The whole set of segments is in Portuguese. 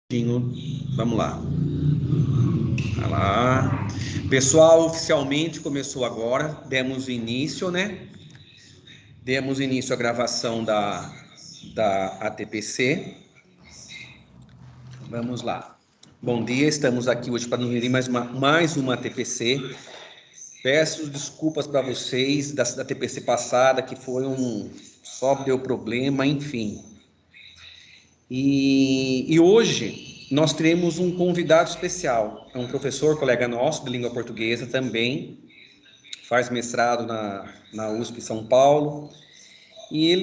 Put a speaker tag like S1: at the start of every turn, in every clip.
S1: Vamos lá. Vai lá. Pessoal, oficialmente começou agora. Demos início, né? Demos início à gravação da ATPC. Vamos lá. Bom dia, estamos aqui hoje para nos reunir mais uma ATPC. Peço desculpas para vocês da ATPC passada, que foi só deu problema, enfim. E hoje nós teremos um convidado especial, é um professor, colega nosso de língua portuguesa também, faz mestrado na USP São Paulo, e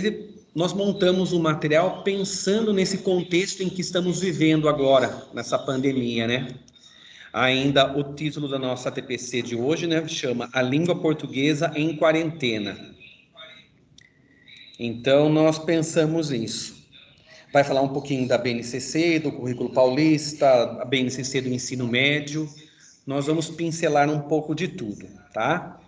S1: nós montamos um material pensando nesse contexto em que estamos vivendo agora, nessa pandemia, né? Ainda o título da nossa TPC de hoje, né, chama A Língua Portuguesa em Quarentena. Então, nós pensamos nisso. Vai falar um pouquinho da BNCC, do Currículo Paulista, a BNCC do Ensino Médio. Nós vamos pincelar um pouco de tudo, tá?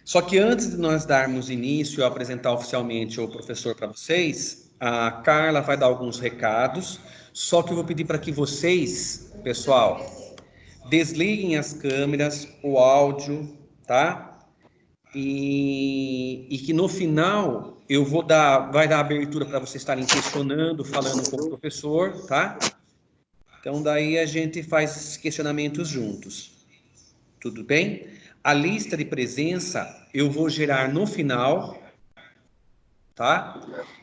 S1: Só que antes de nós darmos início a apresentar oficialmente o professor para vocês, a Carla vai dar alguns recados, só que eu vou pedir para que vocês, pessoal, desliguem as câmeras, o áudio, tá? E que no final eu vai dar abertura para vocês estarem questionando, falando com o professor, tá? Então daí a gente faz esses questionamentos juntos. Tudo bem? A lista de presença eu vou gerar no final, tá?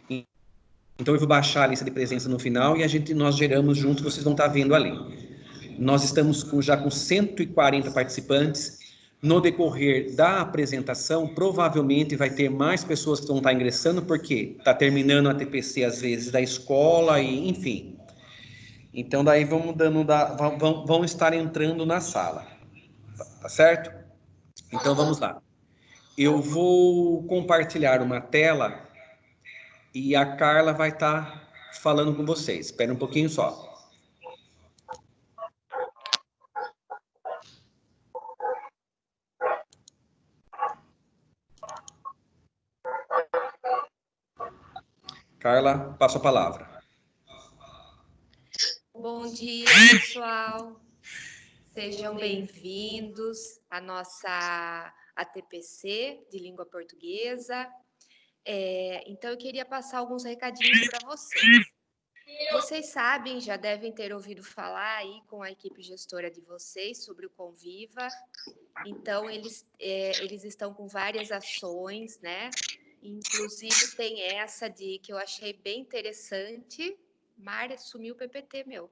S1: Então eu vou baixar a lista de presença no final e nós geramos junto, vocês vão estar vendo ali. Nós estamos já com 140 participantes. No decorrer da apresentação, provavelmente vai ter mais pessoas que vão estar ingressando, porque está terminando a TPC às vezes da escola, e enfim. Então, daí vão estar entrando na sala. Tá certo? Então, vamos lá. Eu vou compartilhar uma tela e a Carla vai estar falando com vocês. Espera um pouquinho só. Carla, passo a palavra.
S2: Bom dia, pessoal. Sejam bem-vindos à nossa ATPC de língua portuguesa. Então, eu queria passar alguns recadinhos para vocês. Vocês sabem, já devem ter ouvido falar aí com a equipe gestora de vocês sobre o Conviva. Então, eles estão com várias ações, né? Inclusive, tem essa que eu achei bem interessante. Mária, sumiu o PPT, meu.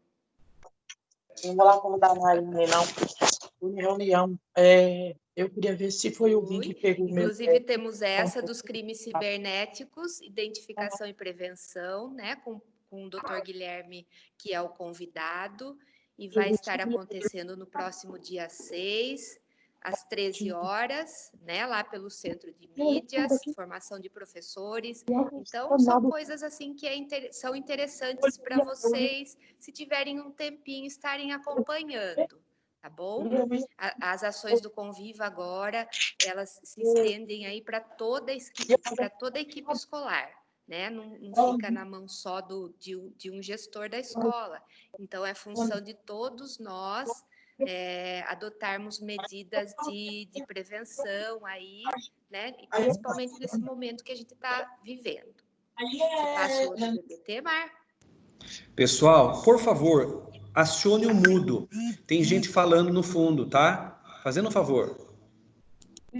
S3: Não vou lá convidar a Marina, não. Fui em reunião. Eu queria ver se foi o Vim que pegou o meu.
S2: Inclusive, temos essa dos crimes cibernéticos, identificação e prevenção, né? Com o Dr. Guilherme, que é o convidado, e vai estar acontecendo no próximo dia 6, às 13 horas, né? Lá pelo Centro de Mídias, formação de professores. Então, são coisas assim que são interessantes para vocês, se tiverem um tempinho, estarem acompanhando. Tá bom? As ações do Conviva agora, elas se estendem aí para toda a equipe escolar, né? Não fica na mão só de um gestor da escola. Então, é função de todos nós adotarmos medidas de prevenção aí, né? E principalmente nesse momento que a gente está vivendo. Você passa o outro PPT, Mar?
S1: Pessoal, por favor, acione o mudo. Tem gente falando no fundo, tá? Fazendo um favor.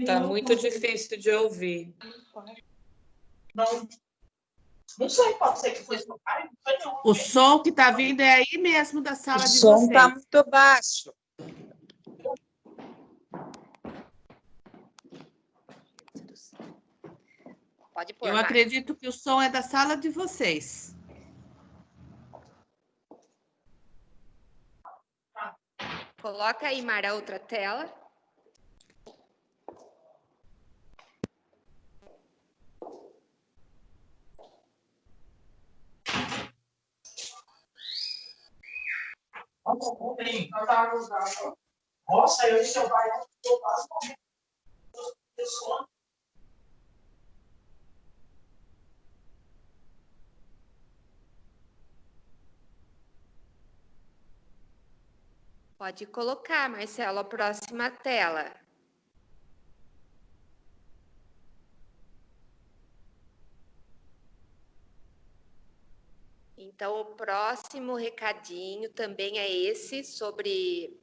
S4: Tá muito difícil de ouvir.
S3: Não sei, pode ser que foi seu pai.
S4: O som que tá vindo é aí mesmo da sala de vocês.
S5: O som tá muito baixo.
S2: Pode pôr,
S4: Eu
S2: Mar.
S4: acredito que o som é da sala de vocês.
S2: Coloca aí, Mar, a outra tela.
S3: Nossa, eu disse, seu pai.
S2: Pode colocar, Marcelo, a próxima tela. Então, o próximo recadinho também é esse sobre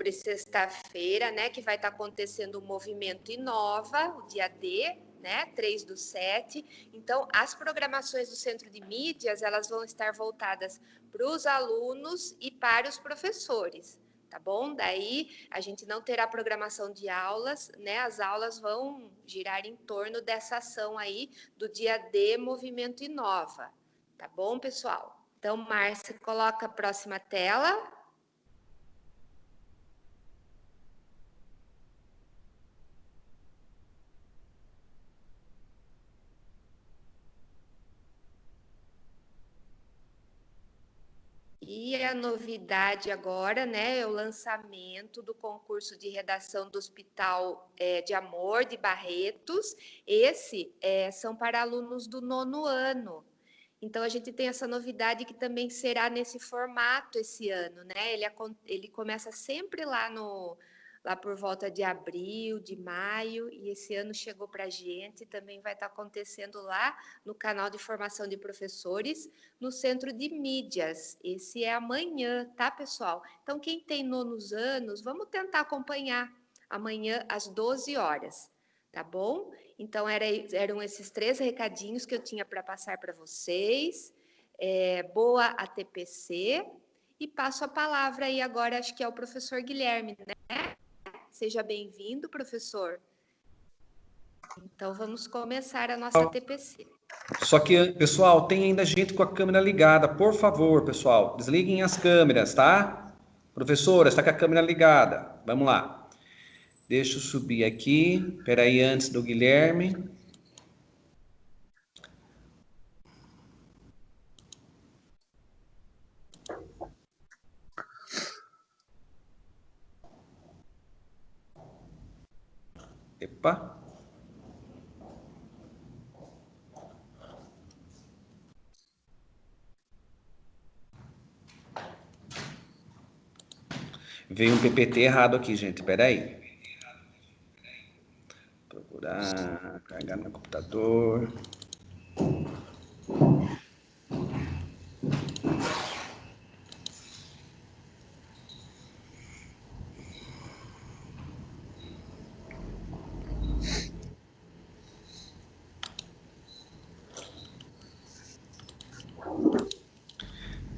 S2: sexta-feira, né, que vai estar acontecendo o Movimento Inova, o dia D, né, 3/7. Então, as programações do Centro de Mídias, elas vão estar voltadas para os alunos e para os professores, tá bom? Daí, a gente não terá programação de aulas, né, as aulas vão girar em torno dessa ação aí do dia D, Movimento Inova, tá bom, pessoal? Então, Márcia, coloca a próxima tela. E a novidade agora, né, é o lançamento do concurso de redação do Hospital de Amor de Barretos. Esse são para alunos do 9º ano. Então, a gente tem essa novidade que também será nesse formato esse ano, né? Ele começa sempre lá por volta de abril, de maio, e esse ano chegou para a gente, também vai estar acontecendo lá no canal de formação de professores, no Centro de Mídias. Esse é amanhã, tá, pessoal? Então, quem tem 9º anos, vamos tentar acompanhar amanhã às 12 horas, tá bom? Então, eram esses 3 recadinhos que eu tinha para passar para vocês. Boa ATPC. E passo a palavra aí agora, acho que é o professor Guilherme, né? Seja bem-vindo, professor. Então, vamos começar a nossa TPC.
S1: Só que, pessoal, tem ainda gente com a câmera ligada. Por favor, pessoal, desliguem as câmeras, tá? Professora, está com a câmera ligada. Vamos lá. Deixa eu subir aqui. Espera aí, antes do Guilherme. Epa. Veio um PPT errado aqui, gente. Espera aí. Procurar, carregar meu computador.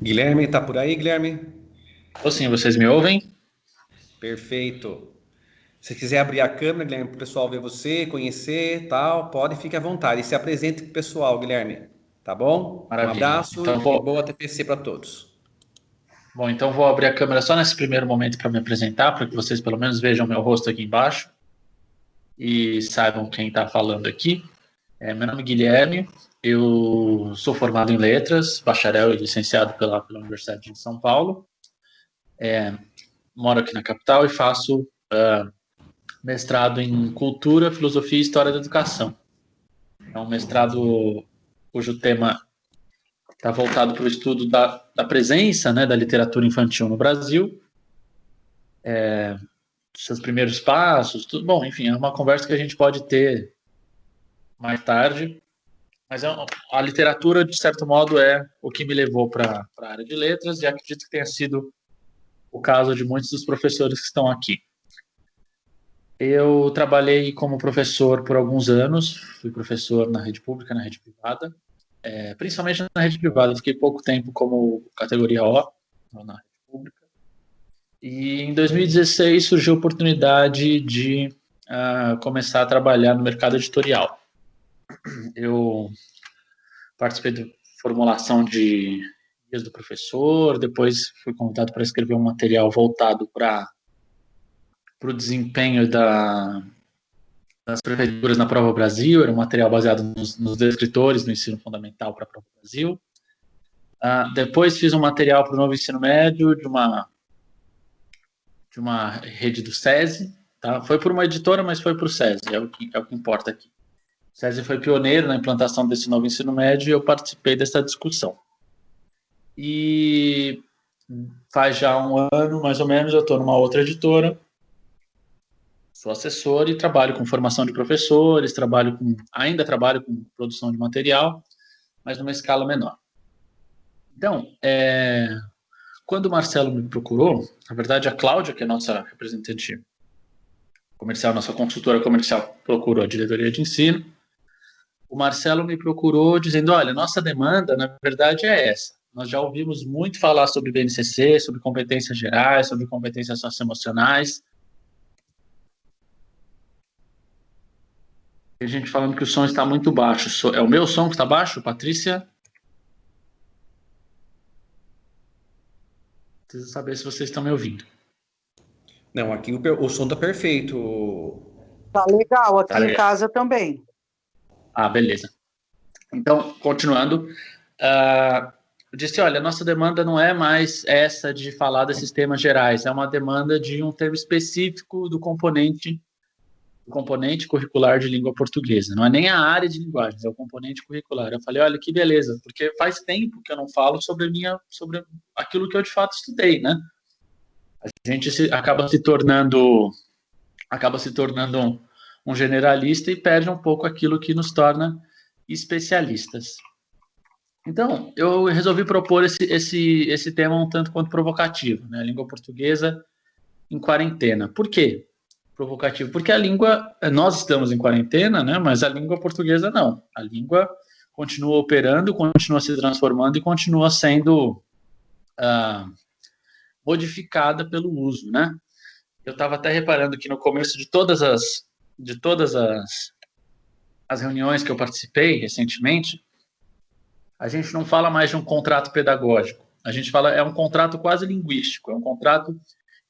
S1: Guilherme, tá por aí, Guilherme?
S6: Ou sim, vocês me ouvem?
S1: Perfeito. Se quiser abrir a câmera, Guilherme, para o pessoal ver você, conhecer, tal, pode, fique à vontade. E se apresente para o pessoal, Guilherme. Tá bom?
S6: Maravilha.
S1: Um abraço
S6: Então,
S1: e boa TPC para todos.
S6: Bom, então vou abrir a câmera só nesse primeiro momento para me apresentar, para que vocês pelo menos vejam meu rosto aqui embaixo e saibam quem está falando aqui. Meu nome é Guilherme, eu sou formado em Letras, bacharel e licenciado pela Universidade de São Paulo. Moro aqui na capital e faço mestrado em Cultura, Filosofia e História da Educação. É um mestrado cujo tema está voltado para o estudo da presença, né, da literatura infantil no Brasil, seus primeiros passos, tudo bom, enfim, é uma conversa que a gente pode ter mais tarde, mas a literatura, de certo modo, é o que me levou para a área de letras e acredito que tenha sido o caso de muitos dos professores que estão aqui. Eu trabalhei como professor por alguns anos, fui professor na rede pública, na rede privada, principalmente na rede privada, fiquei pouco tempo como categoria O, na rede pública. E em 2016 surgiu a oportunidade de começar a trabalhar no mercado editorial. Eu participei da formulação de guias do professor, depois fui convidado para escrever um material voltado para o desempenho das prefeituras na Prova Brasil, era um material baseado nos descritores do ensino fundamental para a Prova Brasil. Depois fiz um material para o novo ensino médio de uma rede do SESI, tá? Foi por uma editora, mas foi para o SESI, é o que importa aqui. O SESI foi pioneiro na implantação desse novo ensino médio e eu participei dessa discussão. E faz já um ano, mais ou menos, eu estou numa outra editora, sou assessor e trabalho com formação de professores, ainda trabalho com produção de material, mas numa escala menor. Então, quando o Marcelo me procurou, na verdade a Cláudia, que é nossa representante comercial, nossa consultora comercial, procurou a diretoria de ensino. O Marcelo me procurou dizendo, olha, nossa demanda, na verdade, é essa. Nós já ouvimos muito falar sobre BNCC, sobre competências gerais, sobre competências socioemocionais. Tem gente falando que o som está muito baixo. É o meu som que está baixo, Patrícia? Preciso saber se vocês estão me ouvindo.
S1: Não, aqui o som tá perfeito.
S5: Tá legal, aqui
S6: Tá legal.
S5: em casa também.
S6: Ah, beleza. Então, continuando, eu disse, olha, nossa demanda não é mais essa de falar desses temas gerais, é uma demanda de um termo específico do componente curricular de língua portuguesa. Não é nem a área de linguagens, é o componente curricular. Eu falei, olha, que beleza, porque faz tempo que eu não falo sobre aquilo que eu de fato estudei, né? A gente acaba se tornando um generalista e perde um pouco aquilo que nos torna especialistas. Então, eu resolvi propor esse tema um tanto quanto provocativo, né? A língua portuguesa em quarentena. Por quê provocativo? Porque nós estamos em quarentena, né? Mas a língua portuguesa não. A língua continua operando, continua se transformando e continua sendo modificada pelo uso, né? Eu estava até reparando que no começo de todas as reuniões que eu participei recentemente, a gente não fala mais de um contrato pedagógico. A gente fala, é um contrato quase linguístico, é um contrato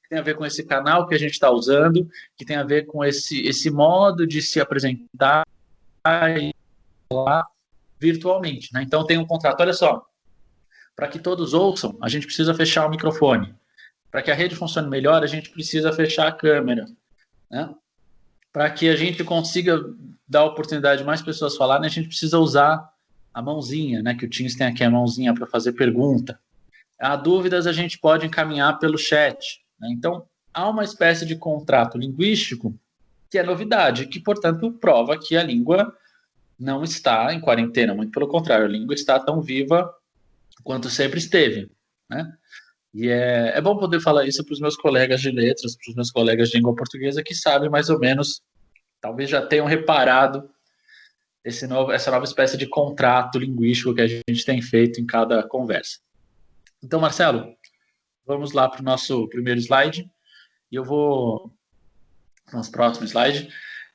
S6: que tem a ver com esse canal que a gente está usando, que tem a ver com esse modo de se apresentar e falar virtualmente, né? Então tem um contrato, olha só, para que todos ouçam, a gente precisa fechar o microfone. Para que a rede funcione melhor, a gente precisa fechar a câmera, né? Para que a gente consiga dar oportunidade de mais pessoas falarem, a gente precisa usar a mãozinha, né? Que o Teams tem aqui a mãozinha para fazer pergunta. Há dúvidas, a gente pode encaminhar pelo chat, né? Então, há uma espécie de contrato linguístico que é novidade, que, portanto, prova que a língua não está em quarentena, muito pelo contrário, a língua está tão viva quanto sempre esteve, né? E é bom poder falar isso para os meus colegas de letras, para os meus colegas de língua portuguesa que sabem mais ou menos, talvez já tenham reparado essa nova espécie de contrato linguístico que a gente tem feito em cada conversa. Então, Marcelo, vamos lá para o nosso primeiro slide, e eu vou, nosso próximo slide,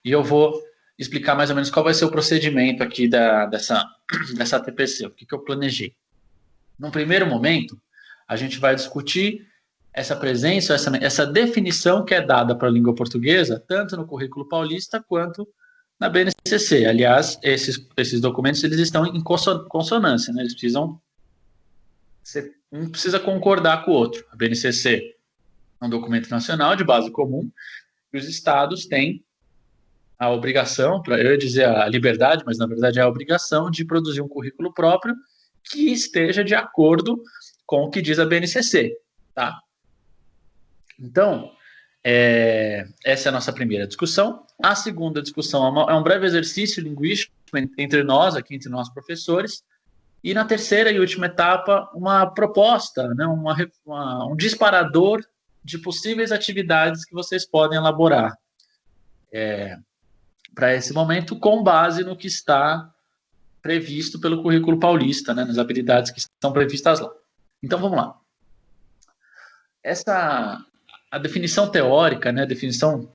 S6: e eu vou explicar mais ou menos qual vai ser o procedimento aqui dessa TPC, o que eu planejei. Num primeiro momento, a gente vai discutir essa presença, essa definição que é dada para a língua portuguesa, tanto no currículo paulista quanto na BNCC. Aliás, esses documentos eles estão em consonância, né? Eles precisam um precisa concordar com o outro. A BNCC é um documento nacional de base comum e os estados têm a obrigação, eu ia dizer a liberdade, mas na verdade é a obrigação de produzir um currículo próprio que esteja de acordo com o que diz a BNCC, tá? Então, essa é a nossa primeira discussão. A segunda discussão é um breve exercício linguístico entre nós professores. E na terceira e última etapa, uma proposta, né, um disparador de possíveis atividades que vocês podem elaborar para esse momento, com base no que está previsto pelo currículo paulista, né, nas habilidades que estão previstas lá. Então, vamos lá. A definição teórica, né, a definição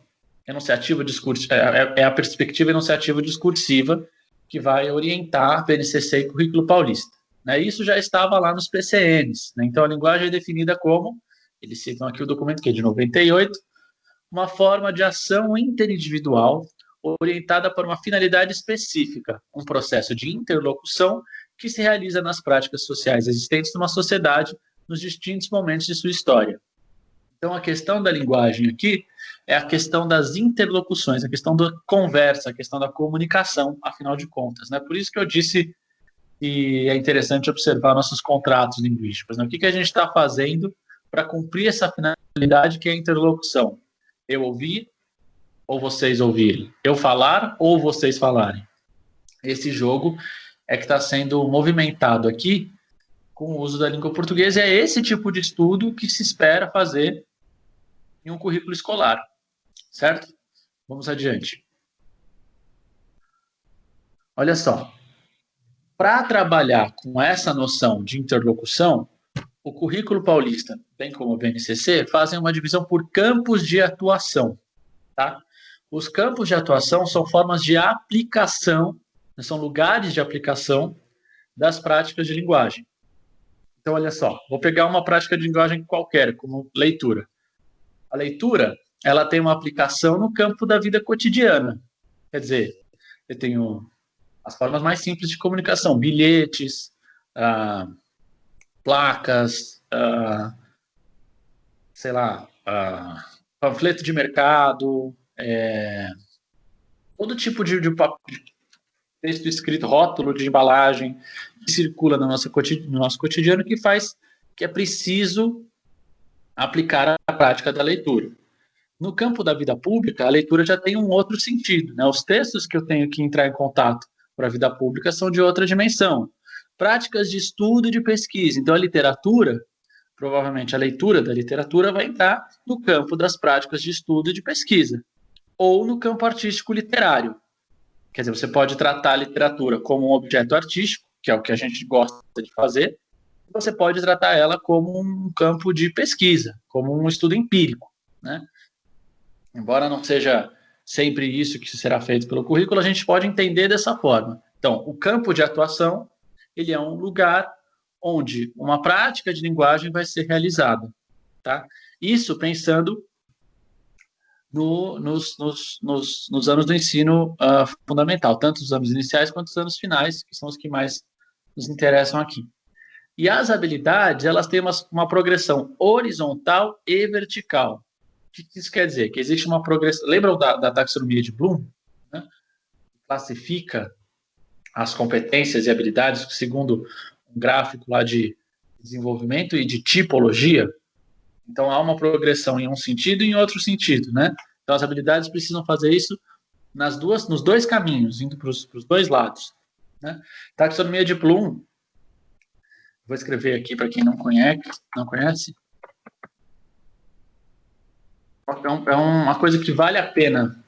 S6: enunciativa discursiva, é a perspectiva enunciativa discursiva que vai orientar BNCC e currículo paulista, né? Isso já estava lá nos PCNs, né? Então, a linguagem é definida como, eles citam aqui o documento que é de 98, uma forma de ação interindividual orientada para uma finalidade específica, um processo de interlocução que se realiza nas práticas sociais existentes numa sociedade nos distintos momentos de sua história. Então, a questão da linguagem aqui é a questão das interlocuções, a questão da conversa, a questão da comunicação, afinal de contas, né? Por isso que eu disse e é interessante observar nossos contratos linguísticos, né? O que a gente está fazendo para cumprir essa finalidade que é a interlocução? Eu ouvir ou vocês ouvirem? Eu falar ou vocês falarem? Esse jogo é que está sendo movimentado aqui com o uso da língua portuguesa. É esse tipo de estudo que se espera fazer em um currículo escolar, certo? Vamos adiante. Olha só. Para trabalhar com essa noção de interlocução, o currículo paulista, bem como o BNCC, fazem uma divisão por campos de atuação. Tá? Os campos de atuação são formas de aplicação, são lugares de aplicação das práticas de linguagem. Então, olha só, vou pegar uma prática de linguagem qualquer, como leitura. A leitura, ela tem uma aplicação no campo da vida cotidiana. Quer dizer, eu tenho as formas mais simples de comunicação, bilhetes, placas, sei lá, panfleto de mercado, todo tipo de texto escrito, rótulo de embalagem, que circula no nosso cotidiano, que é preciso aplicar a prática da leitura. No campo da vida pública, a leitura já tem um outro sentido, né? Os textos que eu tenho que entrar em contato para a vida pública são de outra dimensão. Práticas de estudo e de pesquisa. Então, a literatura, provavelmente a leitura da literatura vai entrar no campo das práticas de estudo e de pesquisa, ou no campo artístico literário. Quer dizer, você pode tratar a literatura como um objeto artístico, que é o que a gente gosta de fazer, e você pode tratar ela como um campo de pesquisa, como um estudo empírico, né? Embora não seja sempre isso que será feito pelo currículo, a gente pode entender dessa forma. Então, o campo de atuação, ele é um lugar onde uma prática de linguagem vai ser realizada, tá? Isso pensando nos anos do ensino fundamental, tanto os anos iniciais quanto os anos finais, que são os que mais nos interessam aqui. E as habilidades, elas têm uma progressão horizontal e vertical. O que isso quer dizer? Que existe uma progressão. Lembram da taxonomia de Bloom? Né? Classifica as competências e habilidades segundo um gráfico lá de desenvolvimento e de tipologia. Então, há uma progressão em um sentido e em outro sentido, né? Então, as habilidades precisam fazer isso nos dois caminhos, indo para os dois lados. Né? Taxonomia de Bloom, vou escrever aqui para quem não conhece. É uma coisa que vale a pena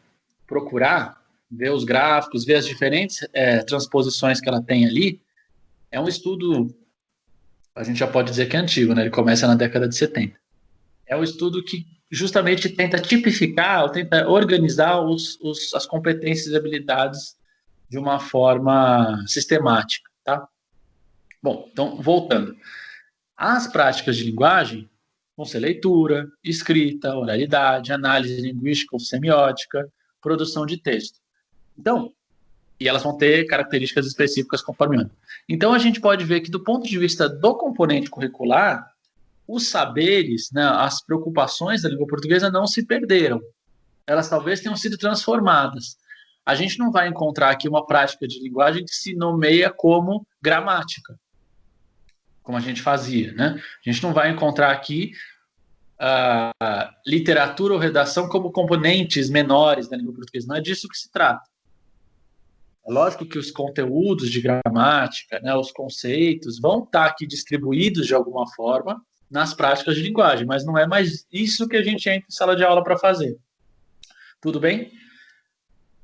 S6: procurar, ver os gráficos, ver as diferentes transposições que ela tem ali. É um estudo, a gente já pode dizer que é antigo, né? Ele começa na década de 70. É um estudo que justamente tenta tipificar, tenta organizar as competências e habilidades de uma forma sistemática, tá? Bom, então, voltando. As práticas de linguagem vão ser leitura, escrita, oralidade, análise linguística ou semiótica, produção de texto. Então, e elas vão ter características específicas conforme ano. Então, a gente pode ver que, do ponto de vista do componente curricular, os saberes, né, as preocupações da língua portuguesa não se perderam. Elas talvez tenham sido transformadas. A gente não vai encontrar aqui uma prática de linguagem que se nomeia como gramática, como a gente fazia, né? A gente não vai encontrar aqui literatura ou redação como componentes menores da língua portuguesa. Não é disso que se trata. É lógico que os conteúdos de gramática, né, os conceitos, vão estar aqui distribuídos de alguma forma nas práticas de linguagem, mas não é mais isso que a gente entra em sala de aula para fazer. Tudo bem?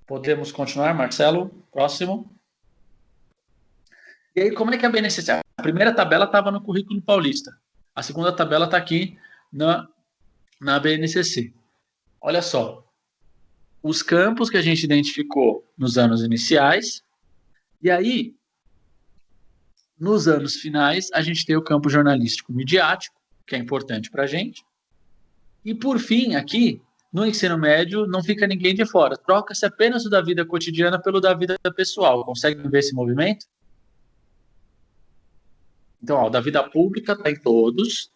S6: Podemos continuar, Marcelo? Próximo. E aí, como é que é a BNCC? A primeira tabela estava no currículo paulista. A segunda tabela está aqui na BNCC. Olha só. Os campos que a gente identificou nos anos iniciais. E aí, nos anos finais, a gente tem o campo jornalístico midiático, que é importante para a gente. E, por fim, aqui, no ensino médio, não fica ninguém de fora. Troca-se apenas o da vida cotidiana pelo da vida pessoal. Consegue ver esse movimento? Então, o da vida pública está em todos,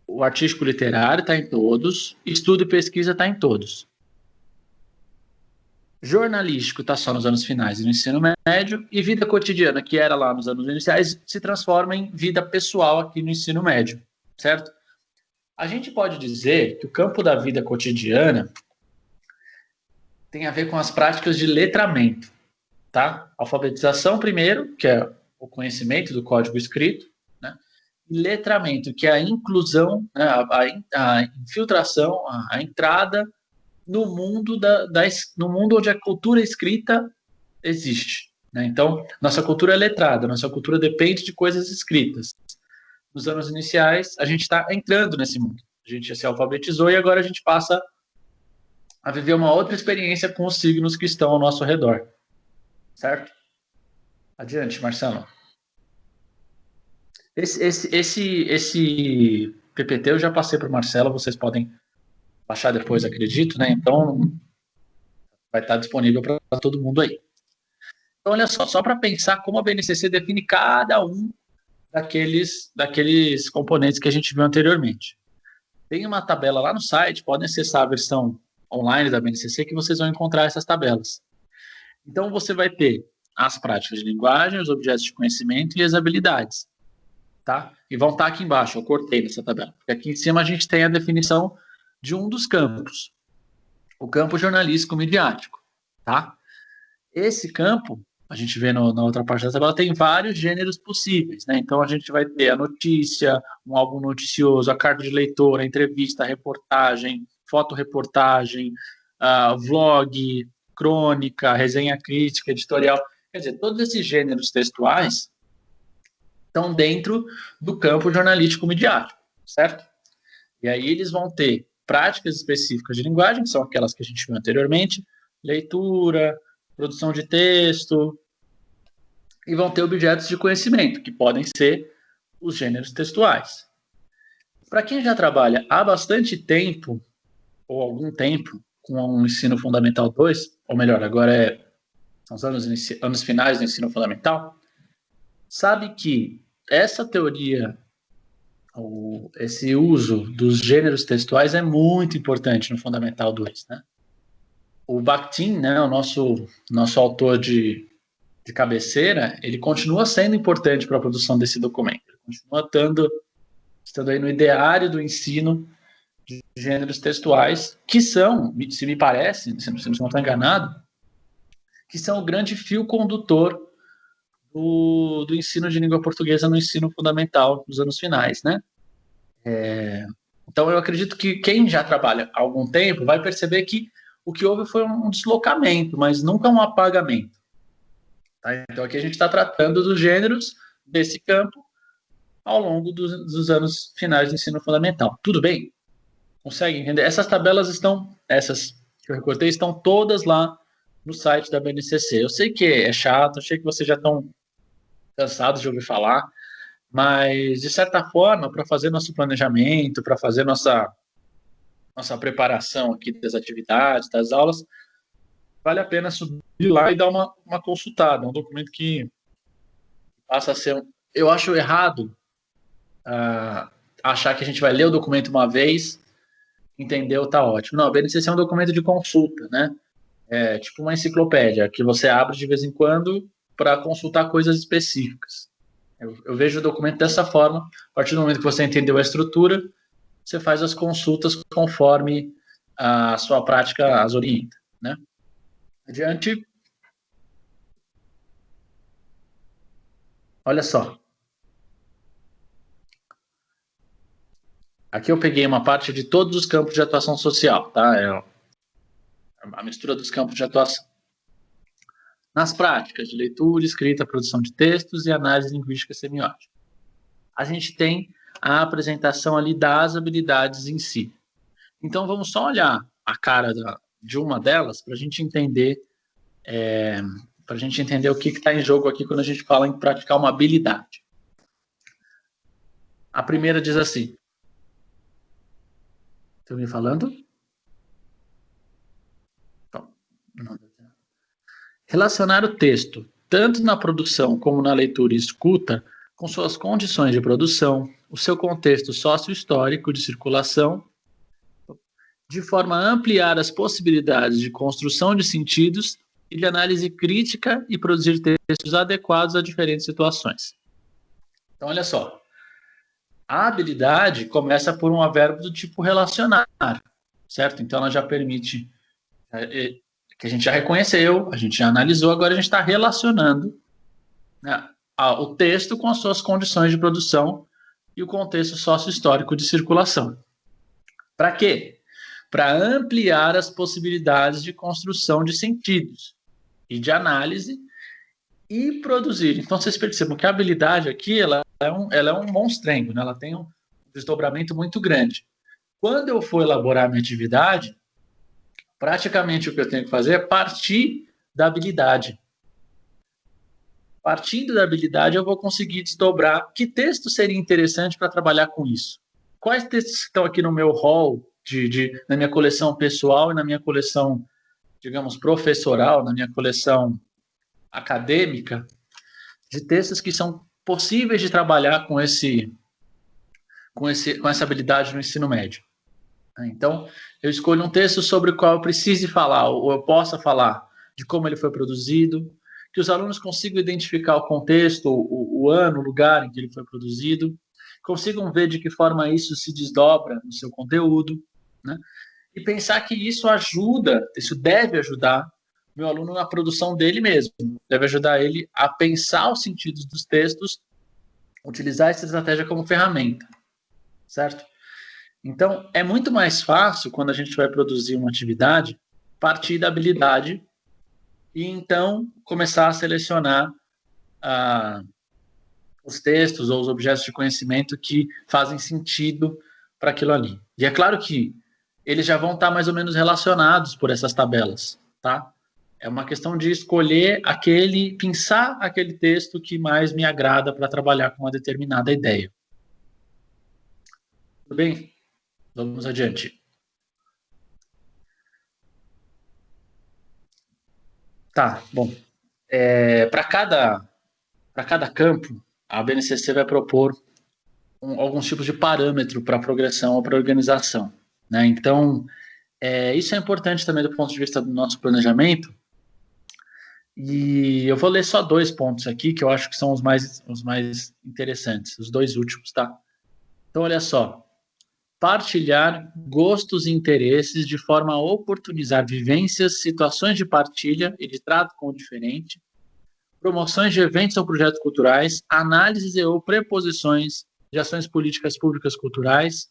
S6: o artístico literário está em todos, estudo e pesquisa está em todos. jornalístico está só nos anos finais e no ensino médio, e vida cotidiana, que era lá nos anos iniciais, se transforma em vida pessoal aqui no ensino médio, certo? A gente pode dizer que o campo da vida cotidiana tem a ver com as práticas de letramento, tá? Alfabetização primeiro, que é o conhecimento do código escrito, né? E letramento, que é a inclusão, né? a infiltração, a entrada no mundo no mundo onde a cultura escrita existe, né? Então, nossa cultura é letrada, nossa cultura depende de coisas escritas. Nos anos iniciais, a gente está entrando nesse mundo. A gente já se alfabetizou e agora a gente passa a viver uma outra experiência com os signos que estão ao nosso redor. Certo? Adiante, Marcelo. Esse PPT eu já passei para o Marcelo, vocês podem baixar depois, acredito, né? Então, vai estar disponível para todo mundo aí. Então, olha só para pensar como a BNCC define cada um daqueles componentes que a gente viu anteriormente. Tem uma tabela lá no site, podem acessar a versão online da BNCC que vocês vão encontrar essas tabelas. Então, você vai ter as práticas de linguagem, os objetos de conhecimento e as habilidades, tá? E vão estar aqui embaixo, eu cortei nessa tabela. Porque aqui em cima a gente tem a definição de um dos campos, o campo jornalístico midiático, tá? Esse campo, a gente vê na outra parte da tabela, tem vários gêneros possíveis, né? Então, a gente vai ter a notícia, um álbum noticioso, a carta de leitor, a entrevista, a reportagem, fotoreportagem, vlog, crônica, resenha crítica, editorial. Quer dizer, todos esses gêneros textuais estão dentro do campo jornalístico midiático, certo? E aí eles vão ter práticas específicas de linguagem, que são aquelas que a gente viu anteriormente, leitura, produção de texto, e vão ter objetos de conhecimento, que podem ser os gêneros textuais. Para quem já trabalha há bastante tempo, ou algum tempo, com o ensino fundamental 2, ou melhor, agora são os anos finais do ensino fundamental, sabe que essa teoria, esse uso dos gêneros textuais é muito importante no Fundamental 2, né? O Bakhtin, né, o nosso autor de cabeceira, ele continua sendo importante para a produção desse documento. Ele continua estando aí no ideário do ensino de gêneros textuais, que são, se me parece, se não estou enganado, que são o grande fio condutor do ensino de língua portuguesa no ensino fundamental nos anos finais, né? Então, eu acredito que quem já trabalha há algum tempo vai perceber que o que houve foi um deslocamento, mas nunca um apagamento. Tá? Então, aqui a gente está tratando dos gêneros desse campo ao longo dos anos finais do ensino fundamental. Tudo bem? Consegue entender? Essas tabelas essas que eu recortei, estão todas lá no site da BNCC. Eu sei que é chato, eu sei que vocês já estão cansados de ouvir falar, mas, de certa forma, para fazer nosso planejamento, para fazer nossa preparação aqui das atividades, das aulas, vale a pena subir lá e dar uma consultada. É um documento que passa a ser... Eu acho errado achar que a gente vai ler o documento uma vez, entendeu, tá ótimo. Não, a BNCC é um documento de consulta, né? É tipo uma enciclopédia, que você abre de vez em quando para consultar coisas específicas. Eu vejo o documento dessa forma. A partir do momento que você entendeu a estrutura, você faz as consultas conforme a sua prática as orienta, né? Adiante. Olha só. Aqui eu peguei uma parte de todos os campos de atuação social, tá? É a mistura dos campos de atuação. Nas práticas de leitura, escrita, produção de textos e análise linguística semiótica, a gente tem a apresentação ali das habilidades em si. Então, vamos só olhar a cara de uma delas para a gente entender o que está em jogo aqui quando a gente fala em praticar uma habilidade. A primeira diz assim. Estão me falando? Não. Relacionar o texto, tanto na produção como na leitura e escuta, com suas condições de produção, o seu contexto sócio-histórico de circulação de forma a ampliar as possibilidades de construção de sentidos e de análise crítica e produzir textos adequados a diferentes situações. Então, olha só. A habilidade começa por um advérbio do tipo relacionar, certo? Então, ela já permite que a gente já reconheceu, a gente já analisou, agora a gente está relacionando, né, o texto com as suas condições de produção e o contexto sócio-histórico de circulação. Para quê? Para ampliar as possibilidades de construção de sentidos e de análise e produzir. Então, vocês percebam que a habilidade aqui ela é um monstrengo, né? Ela tem um desdobramento muito grande. Quando eu for elaborar a minha atividade, praticamente o que eu tenho que fazer é partir da habilidade. Partindo da habilidade, eu vou conseguir desdobrar que texto seria interessante para trabalhar com isso. Quais textos estão aqui no meu hall, na minha coleção pessoal e na minha coleção, digamos, professoral, na minha coleção acadêmica, de textos que são possíveis de trabalhar com essa habilidade no ensino médio. Então, eu escolho um texto sobre o qual eu precise falar, ou eu possa falar de como ele foi produzido, que os alunos consigam identificar o contexto, o ano, o lugar em que ele foi produzido, consigam ver de que forma isso se desdobra no seu conteúdo, né? E pensar que isso deve ajudar meu aluno na produção dele mesmo, deve ajudar ele a pensar os sentidos dos textos, utilizar essa estratégia como ferramenta, certo? Então, é muito mais fácil, quando a gente vai produzir uma atividade, partir da habilidade e, então, começar a selecionar os textos ou os objetos de conhecimento que fazem sentido para aquilo ali. E é claro que eles já vão estar mais ou menos relacionados por essas tabelas, tá? É uma questão de escolher pensar aquele texto que mais me agrada para trabalhar com uma determinada ideia. Tudo bem? Vamos adiante. Tá, bom. Para cada campo, a BNCC vai propor alguns tipos de parâmetro para a progressão ou para a organização, né? Então, isso é importante também do ponto de vista do nosso planejamento. E eu vou ler só 2 pontos aqui, que eu acho que são os mais interessantes, os 2 últimos, tá? Então, olha só. Partilhar gostos e interesses de forma a oportunizar vivências, situações de partilha e de trato com o diferente, promoções de eventos ou projetos culturais, análises e ou preposições de ações políticas públicas culturais,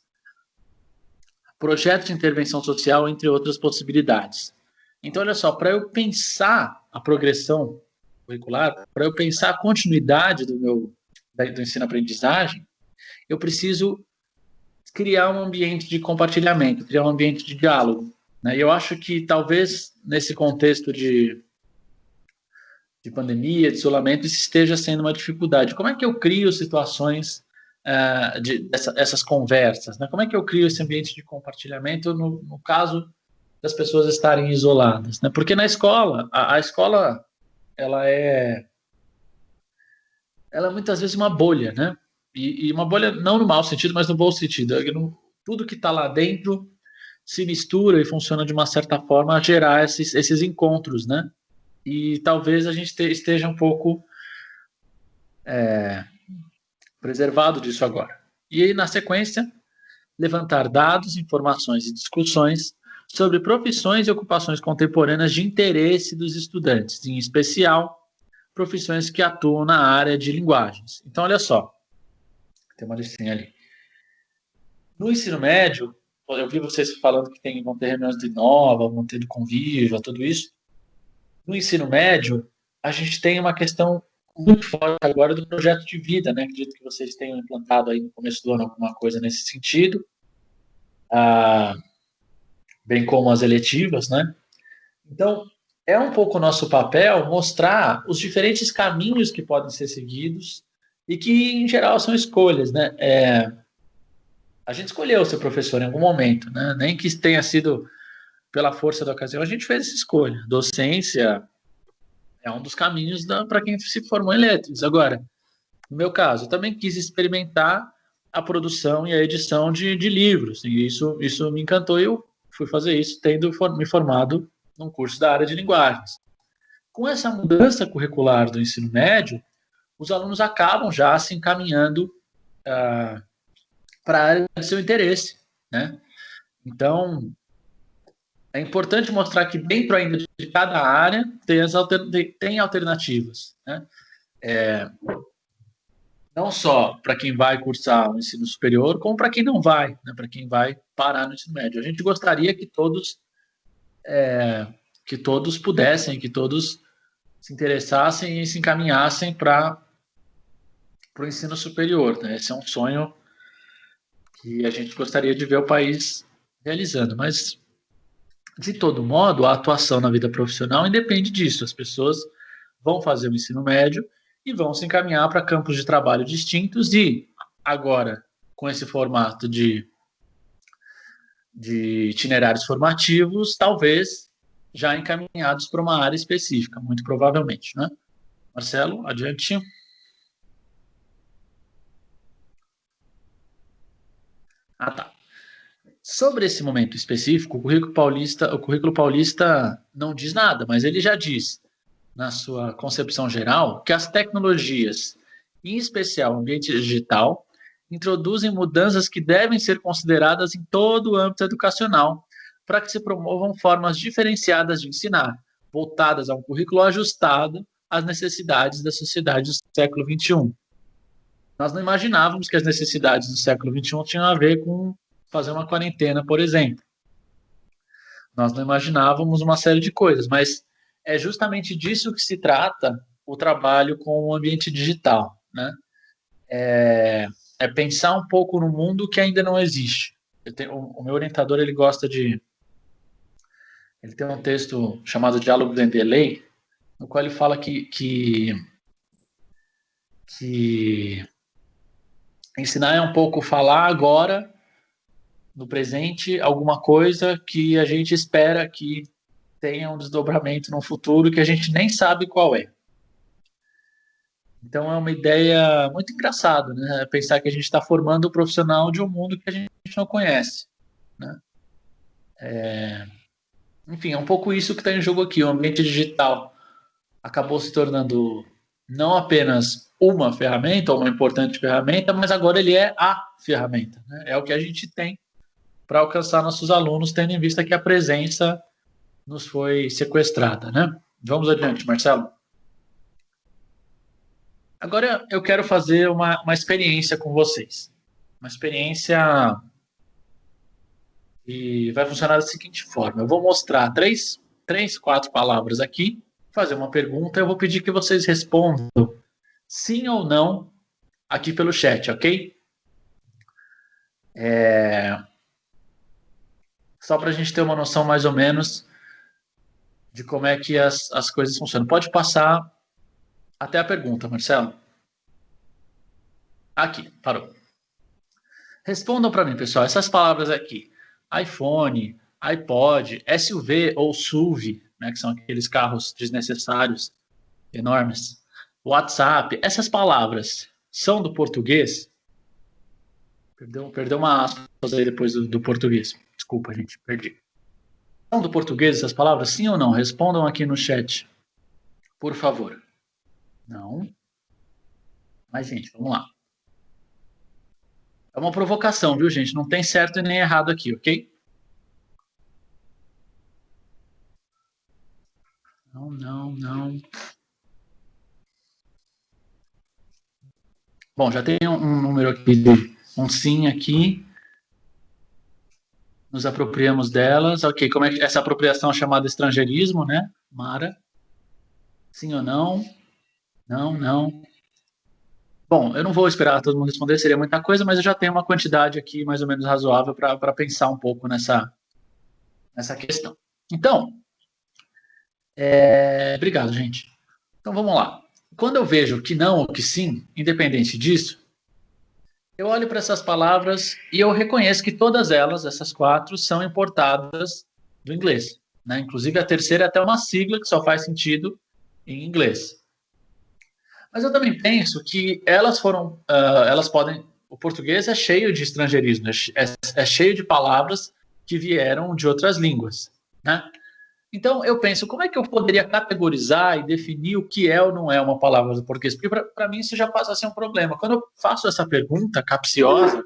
S6: projetos de intervenção social, entre outras possibilidades. Então, olha só, para eu pensar a progressão curricular, para eu pensar a continuidade do ensino-aprendizagem, eu preciso criar um ambiente de compartilhamento, criar um ambiente de diálogo, né? E eu acho que talvez nesse contexto de pandemia, de isolamento, isso esteja sendo uma dificuldade. Como é que eu crio situações essas conversas, né? Como é que eu crio esse ambiente de compartilhamento no caso das pessoas estarem isoladas, né? Porque na escola, a escola ela é muitas vezes uma bolha, né? E uma bolha não no mau sentido, mas no bom sentido. Tudo que está lá dentro se mistura e funciona de uma certa forma a gerar esses encontros, né? E talvez a gente esteja um pouco preservado disso agora. E aí, na sequência, levantar dados, informações e discussões sobre profissões e ocupações contemporâneas de interesse dos estudantes, em especial profissões que atuam na área de linguagens. Então, olha só. Tem uma listinha ali. No ensino médio, eu vi vocês falando que vão ter reuniões de nova, vão ter do convívio, tudo isso. No ensino médio, a gente tem uma questão muito forte agora do projeto de vida, né? Acredito que vocês tenham implantado aí no começo do ano alguma coisa nesse sentido, bem como as eletivas, né? Então, é um pouco nosso papel mostrar os diferentes caminhos que podem ser seguidos e que, em geral, são escolhas, né? A gente escolheu ser professor em algum momento, né? Nem que tenha sido pela força da ocasião, a gente fez essa escolha. Docência é um dos caminhos para quem se formou em letras. Agora, no meu caso, eu também quis experimentar a produção e a edição de livros, e isso me encantou, e eu fui fazer isso tendo me formado num curso da área de linguagens. Com essa mudança curricular do ensino médio, os alunos acabam já se encaminhando para a área de seu interesse, né? Então, é importante mostrar que dentro ainda de cada área tem alternativas, né? Não só para quem vai cursar o ensino superior, como para quem não vai, né? Para quem vai parar no ensino médio. A gente gostaria que todos pudessem, que todos se interessassem e se encaminhassem para o ensino superior, né? Esse é um sonho que a gente gostaria de ver o país realizando, mas de todo modo, a atuação na vida profissional independe disso. As pessoas vão fazer o ensino médio e vão se encaminhar para campos de trabalho distintos e agora, com esse formato de itinerários formativos, talvez já encaminhados para uma área específica, muito provavelmente, né? Marcelo, adiante. Ah, tá. Sobre esse momento específico, o currículo paulista não diz nada, mas ele já diz, na sua concepção geral, que as tecnologias, em especial o ambiente digital, introduzem mudanças que devem ser consideradas em todo o âmbito educacional, para que se promovam formas diferenciadas de ensinar, voltadas a um currículo ajustado às necessidades da sociedade do século XXI. Nós não imaginávamos que as necessidades do século XXI tinham a ver com fazer uma quarentena, por exemplo. Nós não imaginávamos uma série de coisas, mas é justamente disso que se trata o trabalho com o ambiente digital, né? É pensar um pouco no mundo que ainda não existe. O meu orientador, ele tem um texto chamado Diálogos em Delay, no qual ele fala que ensinar é um pouco falar agora, no presente, alguma coisa que a gente espera que tenha um desdobramento no futuro que a gente nem sabe qual é. Então é uma ideia muito engraçada, né? Pensar que a gente está formando um profissional de um mundo que a gente não conhece, né? Enfim, é um pouco isso que está em jogo aqui. O ambiente digital acabou se tornando não apenas uma ferramenta, ou uma importante ferramenta, mas agora ele é a ferramenta, né? É o que a gente tem para alcançar nossos alunos, tendo em vista que a presença nos foi sequestrada, né? Vamos adiante, Marcelo. Agora eu quero fazer uma experiência com vocês. Uma experiência que vai funcionar da seguinte forma. Eu vou mostrar três, 4 palavras aqui, fazer uma pergunta, eu vou pedir que vocês respondam sim ou não aqui pelo chat, ok? Só para a gente ter uma noção mais ou menos de como é que as coisas funcionam. Pode passar até a pergunta, Marcelo. Aqui, parou. Respondam para mim, pessoal, essas palavras aqui. iPhone, iPod, SUV ou SUV, né, que são aqueles carros desnecessários, enormes. WhatsApp, essas palavras são do português? Perdeu uma aspas aí depois do português. Desculpa, gente, perdi. São do português essas palavras, sim ou não? Respondam aqui no chat, por favor. Não. Mas, gente, vamos lá. É uma provocação, viu, gente? Não tem certo e nem errado aqui, ok? Não. Bom, já tem um número aqui de um sim aqui. Nos apropriamos delas. Ok, como é que essa apropriação é chamada estrangeirismo, né, Mara? Sim ou não? Não. Bom, eu não vou esperar todo mundo responder, seria muita coisa, mas eu já tenho uma quantidade aqui mais ou menos razoável para pensar um pouco nessa questão. Então, obrigado, gente. Então, vamos lá. Quando eu vejo que não ou que sim, independente disso, eu olho para essas palavras e eu reconheço que todas elas, essas 4, são importadas do inglês, né? Inclusive, a terceira é até uma sigla que só faz sentido em inglês. Mas eu também penso que elas podem... O português é cheio de estrangeirismo, é cheio de palavras que vieram de outras línguas, né? Então, eu penso, como é que eu poderia categorizar e definir o que é ou não é uma palavra do português? Porque, para mim, isso já passa a ser um problema. Quando eu faço essa pergunta capciosa,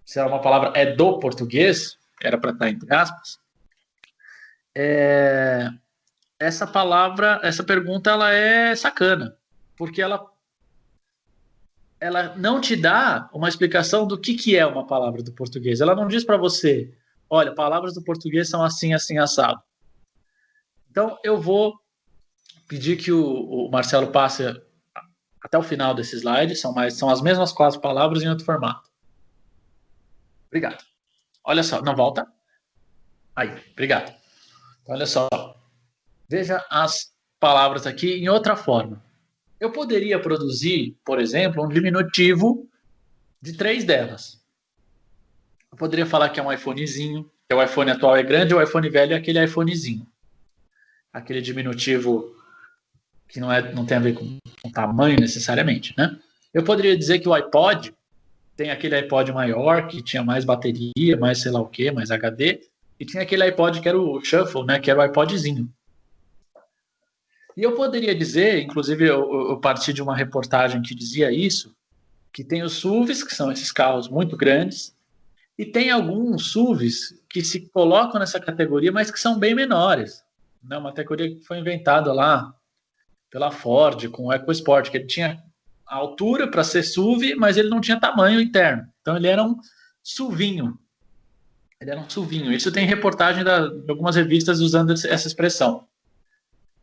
S6: se uma palavra é do português, era para estar entre aspas, essa pergunta, ela é sacana, porque ela não te dá uma explicação do que é uma palavra do português. Ela não diz para você, olha, palavras do português são assim, assim, assado. Então, eu vou pedir que o Marcelo passe até o final desse slide, são as mesmas 4 palavras em outro formato. Obrigado. Olha só, não volta? Aí, obrigado. Olha só, veja as palavras aqui em outra forma. Eu poderia produzir, por exemplo, um diminutivo de 3 delas. Eu poderia falar que é um iPhonezinho, que o iPhone atual é grande, o iPhone velho é aquele iPhonezinho. Aquele diminutivo que não tem a ver com tamanho necessariamente, né? Eu poderia dizer que o iPod tem aquele iPod maior, que tinha mais bateria, mais sei lá o que, mais HD, e tinha aquele iPod que era o Shuffle, né, que era o iPodzinho. E eu poderia dizer, inclusive eu parti de uma reportagem que dizia isso, que tem os SUVs, que são esses carros muito grandes, e tem alguns SUVs que se colocam nessa categoria, mas que são bem menores. Né? Uma categoria que foi inventada lá pela Ford, com o EcoSport, que ele tinha a altura para ser SUV, mas ele não tinha tamanho interno. Então ele era um SUVinho. Ele era um SUVinho. Isso tem reportagem de algumas revistas usando essa expressão.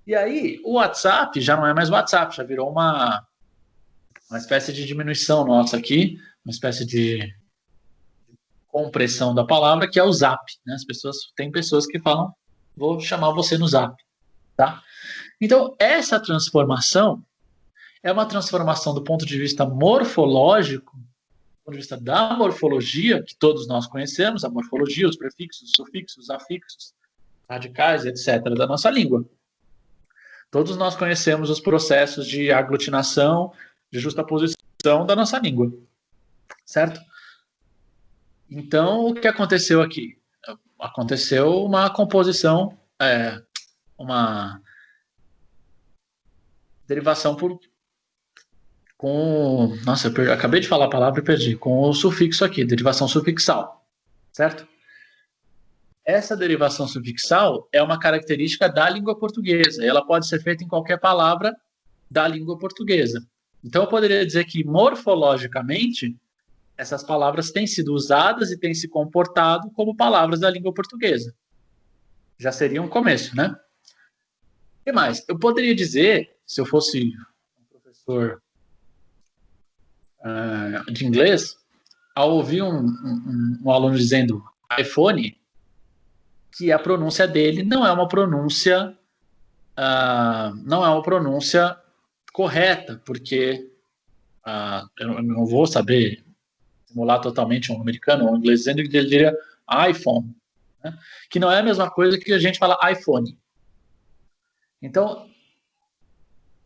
S6: E aí, o WhatsApp já não é mais WhatsApp, já virou uma espécie de diminuição nossa aqui, uma espécie de compressão da palavra, que é o Zap. Né? Tem pessoas que falam, vou chamar você no Zap. Tá? Então, essa transformação é uma transformação do ponto de vista morfológico, do ponto de vista da morfologia, que todos nós conhecemos, a morfologia, os prefixos, os sufixos, os afixos, radicais, etc., da nossa língua. Todos nós conhecemos os processos de aglutinação, de justaposição da nossa língua, certo? Então, o que aconteceu aqui? Aconteceu uma composição, uma derivação nossa, eu acabei de falar a palavra e perdi. Com o sufixo aqui, derivação sufixal, certo? Essa derivação sufixal é uma característica da língua portuguesa. Ela pode ser feita em qualquer palavra da língua portuguesa. Então, eu poderia dizer que, morfologicamente, essas palavras têm sido usadas e têm se comportado como palavras da língua portuguesa. Já seria um começo, né? O que mais? Eu poderia dizer, se eu fosse um professor de inglês, ao ouvir um aluno dizendo iPhone, que a pronúncia dele não é uma pronúncia correta, porque eu não vou saber simular totalmente um americano ou um inglês dizendo que ele diria iPhone, né? Que não é a mesma coisa que a gente fala iPhone. Então,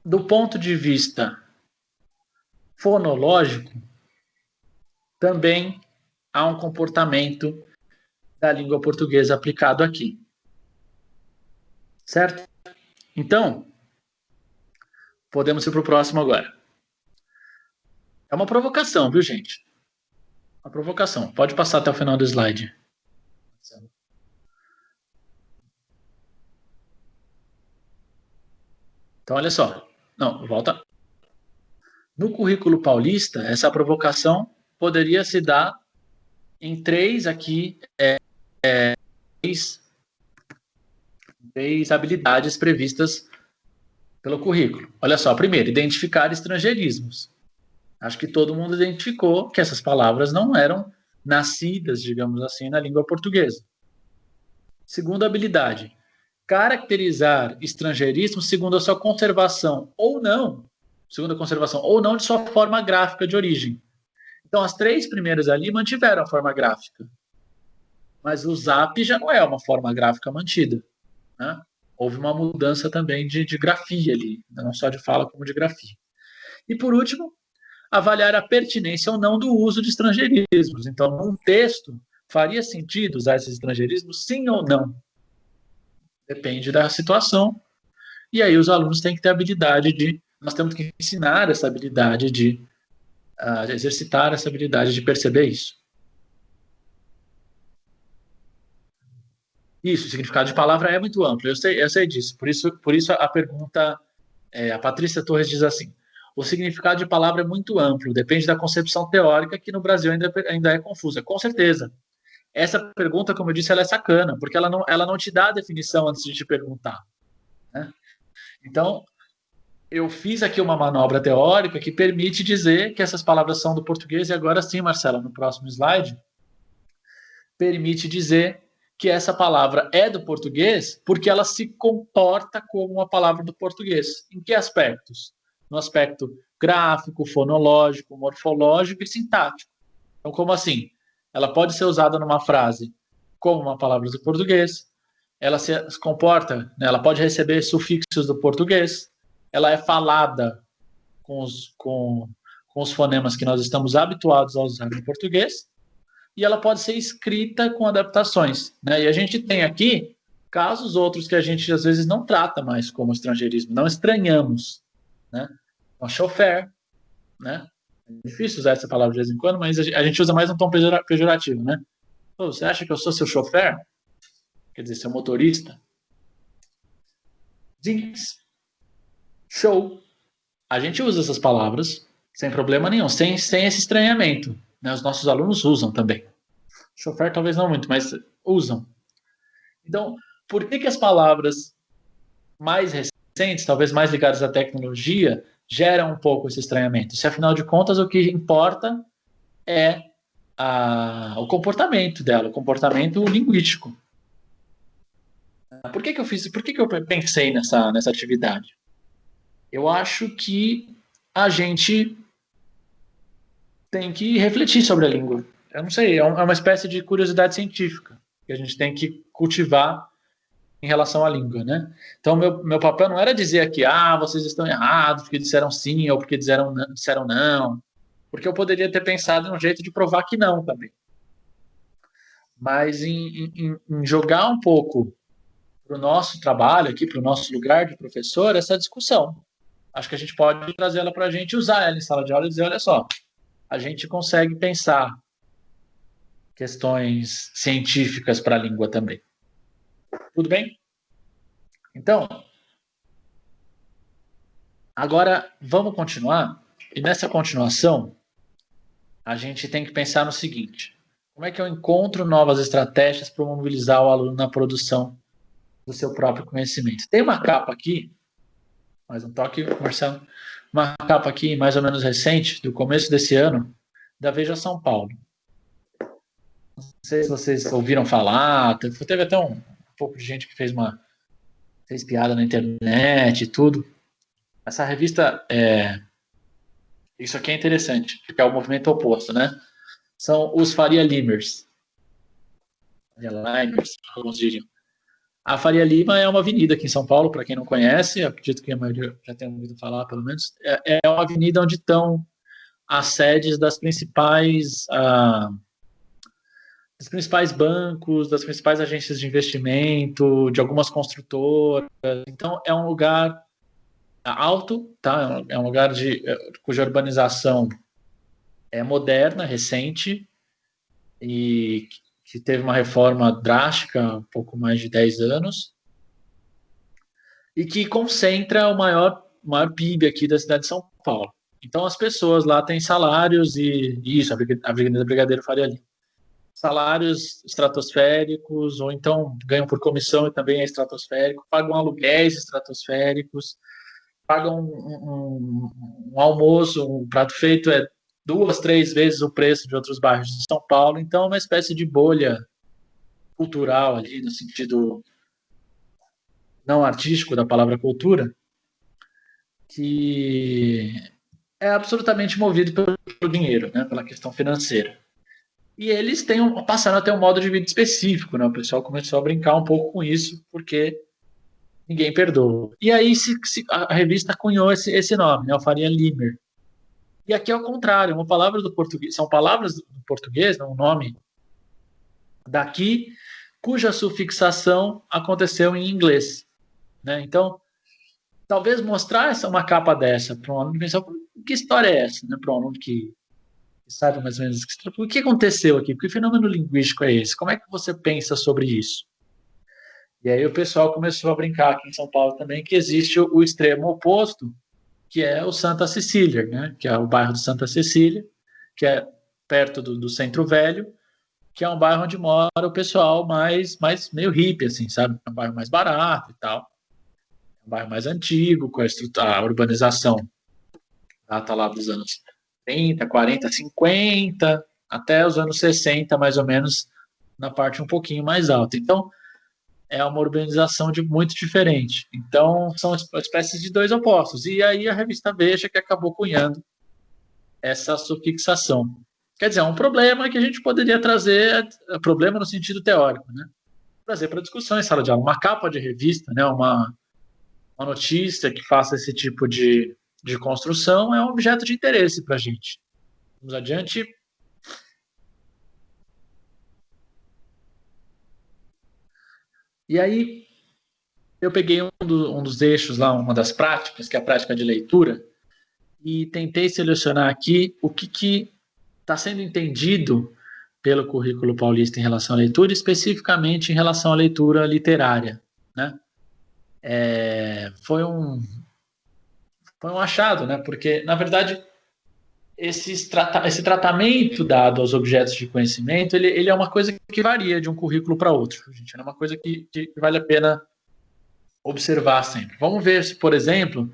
S6: do ponto de vista fonológico, também há um comportamento da língua portuguesa aplicado aqui. Certo? Então, podemos ir para o próximo agora. É uma provocação, viu, gente? Uma provocação. Pode passar até o final do slide. Então, olha só. Não, volta. No currículo paulista, essa provocação poderia se dar em 3 habilidades previstas pelo currículo. Olha só, primeiro, identificar estrangeirismos. Acho que todo mundo identificou que essas palavras não eram nascidas, digamos assim, na língua portuguesa. Segunda habilidade, caracterizar estrangeirismo segundo a sua conservação ou não de sua forma gráfica de origem. Então, as 3 primeiras ali mantiveram a forma gráfica. Mas o Zap já não é uma forma gráfica mantida. Né? Houve uma mudança também de grafia ali, não só de fala como de grafia. E, por último, avaliar a pertinência ou não do uso de estrangeirismos. Então, num texto, Faria sentido usar esses estrangeirismos? Sim ou não? Depende da situação. E aí os alunos têm que ter a habilidade de... Nós temos que ensinar essa habilidade de exercitar essa habilidade de perceber isso. Isso, o significado de palavra é muito amplo, eu sei disso. Por isso a pergunta, a Patrícia Torres diz assim, o significado de palavra é muito amplo, depende da concepção teórica, que no Brasil ainda é confusa. Com certeza. Essa pergunta, como eu disse, ela é sacana, porque ela não te dá a definição antes de te perguntar, né? Então, eu fiz aqui uma manobra teórica que permite dizer que essas palavras são do português, e agora sim, Marcela, no próximo slide, permite dizer que essa palavra é do português porque ela se comporta como uma palavra do português. Em que aspectos? No aspecto gráfico, fonológico, morfológico e sintático. Então, como assim? Ela pode ser usada numa frase como uma palavra do português, ela se comporta, né, ela pode receber sufixos do português, ela é falada com os fonemas que nós estamos habituados a usar no português, e ela pode ser escrita com adaptações, né? E a gente tem aqui casos outros que a gente às vezes não trata mais como estrangeirismo, não estranhamos, né? O chofer, né? É difícil usar essa palavra de vez em quando, mas a gente usa mais um tom pejorativo, né? Pô, você acha que eu sou seu chofer? Quer dizer, seu motorista? Jeans. Show. A gente usa essas palavras sem problema nenhum, sem esse estranhamento, né? Os nossos alunos usam também. Chofer talvez não muito, mas usam. Então, por que as palavras mais recentes, talvez mais ligadas à tecnologia, geram um pouco esse estranhamento? Se, afinal de contas, o que importa é o comportamento dela, o comportamento linguístico. Por que eu pensei nessa atividade? Eu acho que a gente tem que refletir sobre a língua. Eu não sei, é uma espécie de curiosidade científica que a gente tem que cultivar em relação à língua, né? Então, meu papel não era dizer aqui, vocês estão errados porque disseram sim ou porque disseram não, porque eu poderia ter pensado em um jeito de provar que não também. Mas em jogar um pouco para o nosso trabalho aqui, para o nosso lugar de professor, essa discussão. Acho que a gente pode trazer ela para a gente, usar ela em sala de aula e dizer, olha só, a gente consegue pensar questões científicas para a língua também. Tudo bem? Então, agora vamos continuar. E nessa continuação, a gente tem que pensar no seguinte: como é que eu encontro novas estratégias para mobilizar o aluno na produção do seu próprio conhecimento? Tem uma capa aqui, mais um toque, Marcelo, uma capa aqui mais ou menos recente, do começo desse ano, da Veja São Paulo. Não sei se vocês ouviram falar, teve até um pouco de gente que fez piada na internet e tudo. Essa revista, isso aqui é interessante, porque é o movimento oposto, né? São os Faria Limers. Faria Limers, alguns diriam. A Faria Lima é uma avenida aqui em São Paulo, para quem não conhece, acredito que a maioria já tenha ouvido falar, pelo menos. É uma avenida onde estão as sedes dos principais bancos, das principais agências de investimento, de algumas construtoras. Então, é um lugar alto, tá? É um lugar cuja urbanização é moderna, recente, e que teve uma reforma drástica há um pouco mais de 10 anos, e que concentra o maior PIB aqui da cidade de São Paulo. Então, as pessoas lá têm salários, a Avenida Brigadeiro Faria Lima, salários estratosféricos, ou então ganham por comissão e também é estratosférico, pagam aluguéis estratosféricos, pagam um almoço, um prato feito 2, 3 vezes o preço de outros bairros de São Paulo. Então, é uma espécie de bolha cultural ali, no sentido não artístico da palavra cultura, que é absolutamente movido pelo dinheiro, né, pela questão financeira. E eles passaram a ter um modo de vida específico, né? O pessoal começou a brincar um pouco com isso, porque ninguém perdoa. E aí a revista cunhou esse nome, né? O Faria Limer. E aqui é o contrário, uma palavra do português, são palavras do português, um nome daqui, cuja sufixação aconteceu em inglês, né? Então, talvez mostrar uma capa dessa para um aluno e pensar, que história é essa, né? Para um aluno que saiba mais ou menos o que aconteceu aqui, que fenômeno linguístico é esse, como é que você pensa sobre isso? E aí o pessoal começou a brincar aqui em São Paulo também que existe o extremo oposto, que é o Santa Cecília, né? Que é o bairro de Santa Cecília, que é perto do Centro Velho, que é um bairro onde mora o pessoal mais meio hippie, assim, sabe? É um bairro mais barato e tal. É um bairro mais antigo, com a urbanização data lá dos anos 30, 40, 50, até os anos 60, mais ou menos, na parte um pouquinho mais alta. Então, é uma urbanização muito diferente. Então, são espécies de dois opostos. E aí a revista Veja que acabou cunhando essa sufixação. Quer dizer, é um problema que a gente poderia trazer, problema no sentido teórico, né? Trazer para discussão em sala de aula. Uma capa de revista, né? Uma notícia que faça esse tipo de construção é um objeto de interesse para a gente. Vamos adiante. E aí, eu peguei um dos eixos lá, uma das práticas, que é a prática de leitura, e tentei selecionar aqui o que está sendo entendido pelo currículo paulista em relação à leitura, especificamente em relação à leitura literária, né? Foi um achado, né? Porque, na verdade, esse tratamento dado aos objetos de conhecimento, ele é uma coisa que varia de um currículo para outro, gente. É uma coisa que vale a pena observar sempre. Vamos ver se, por exemplo,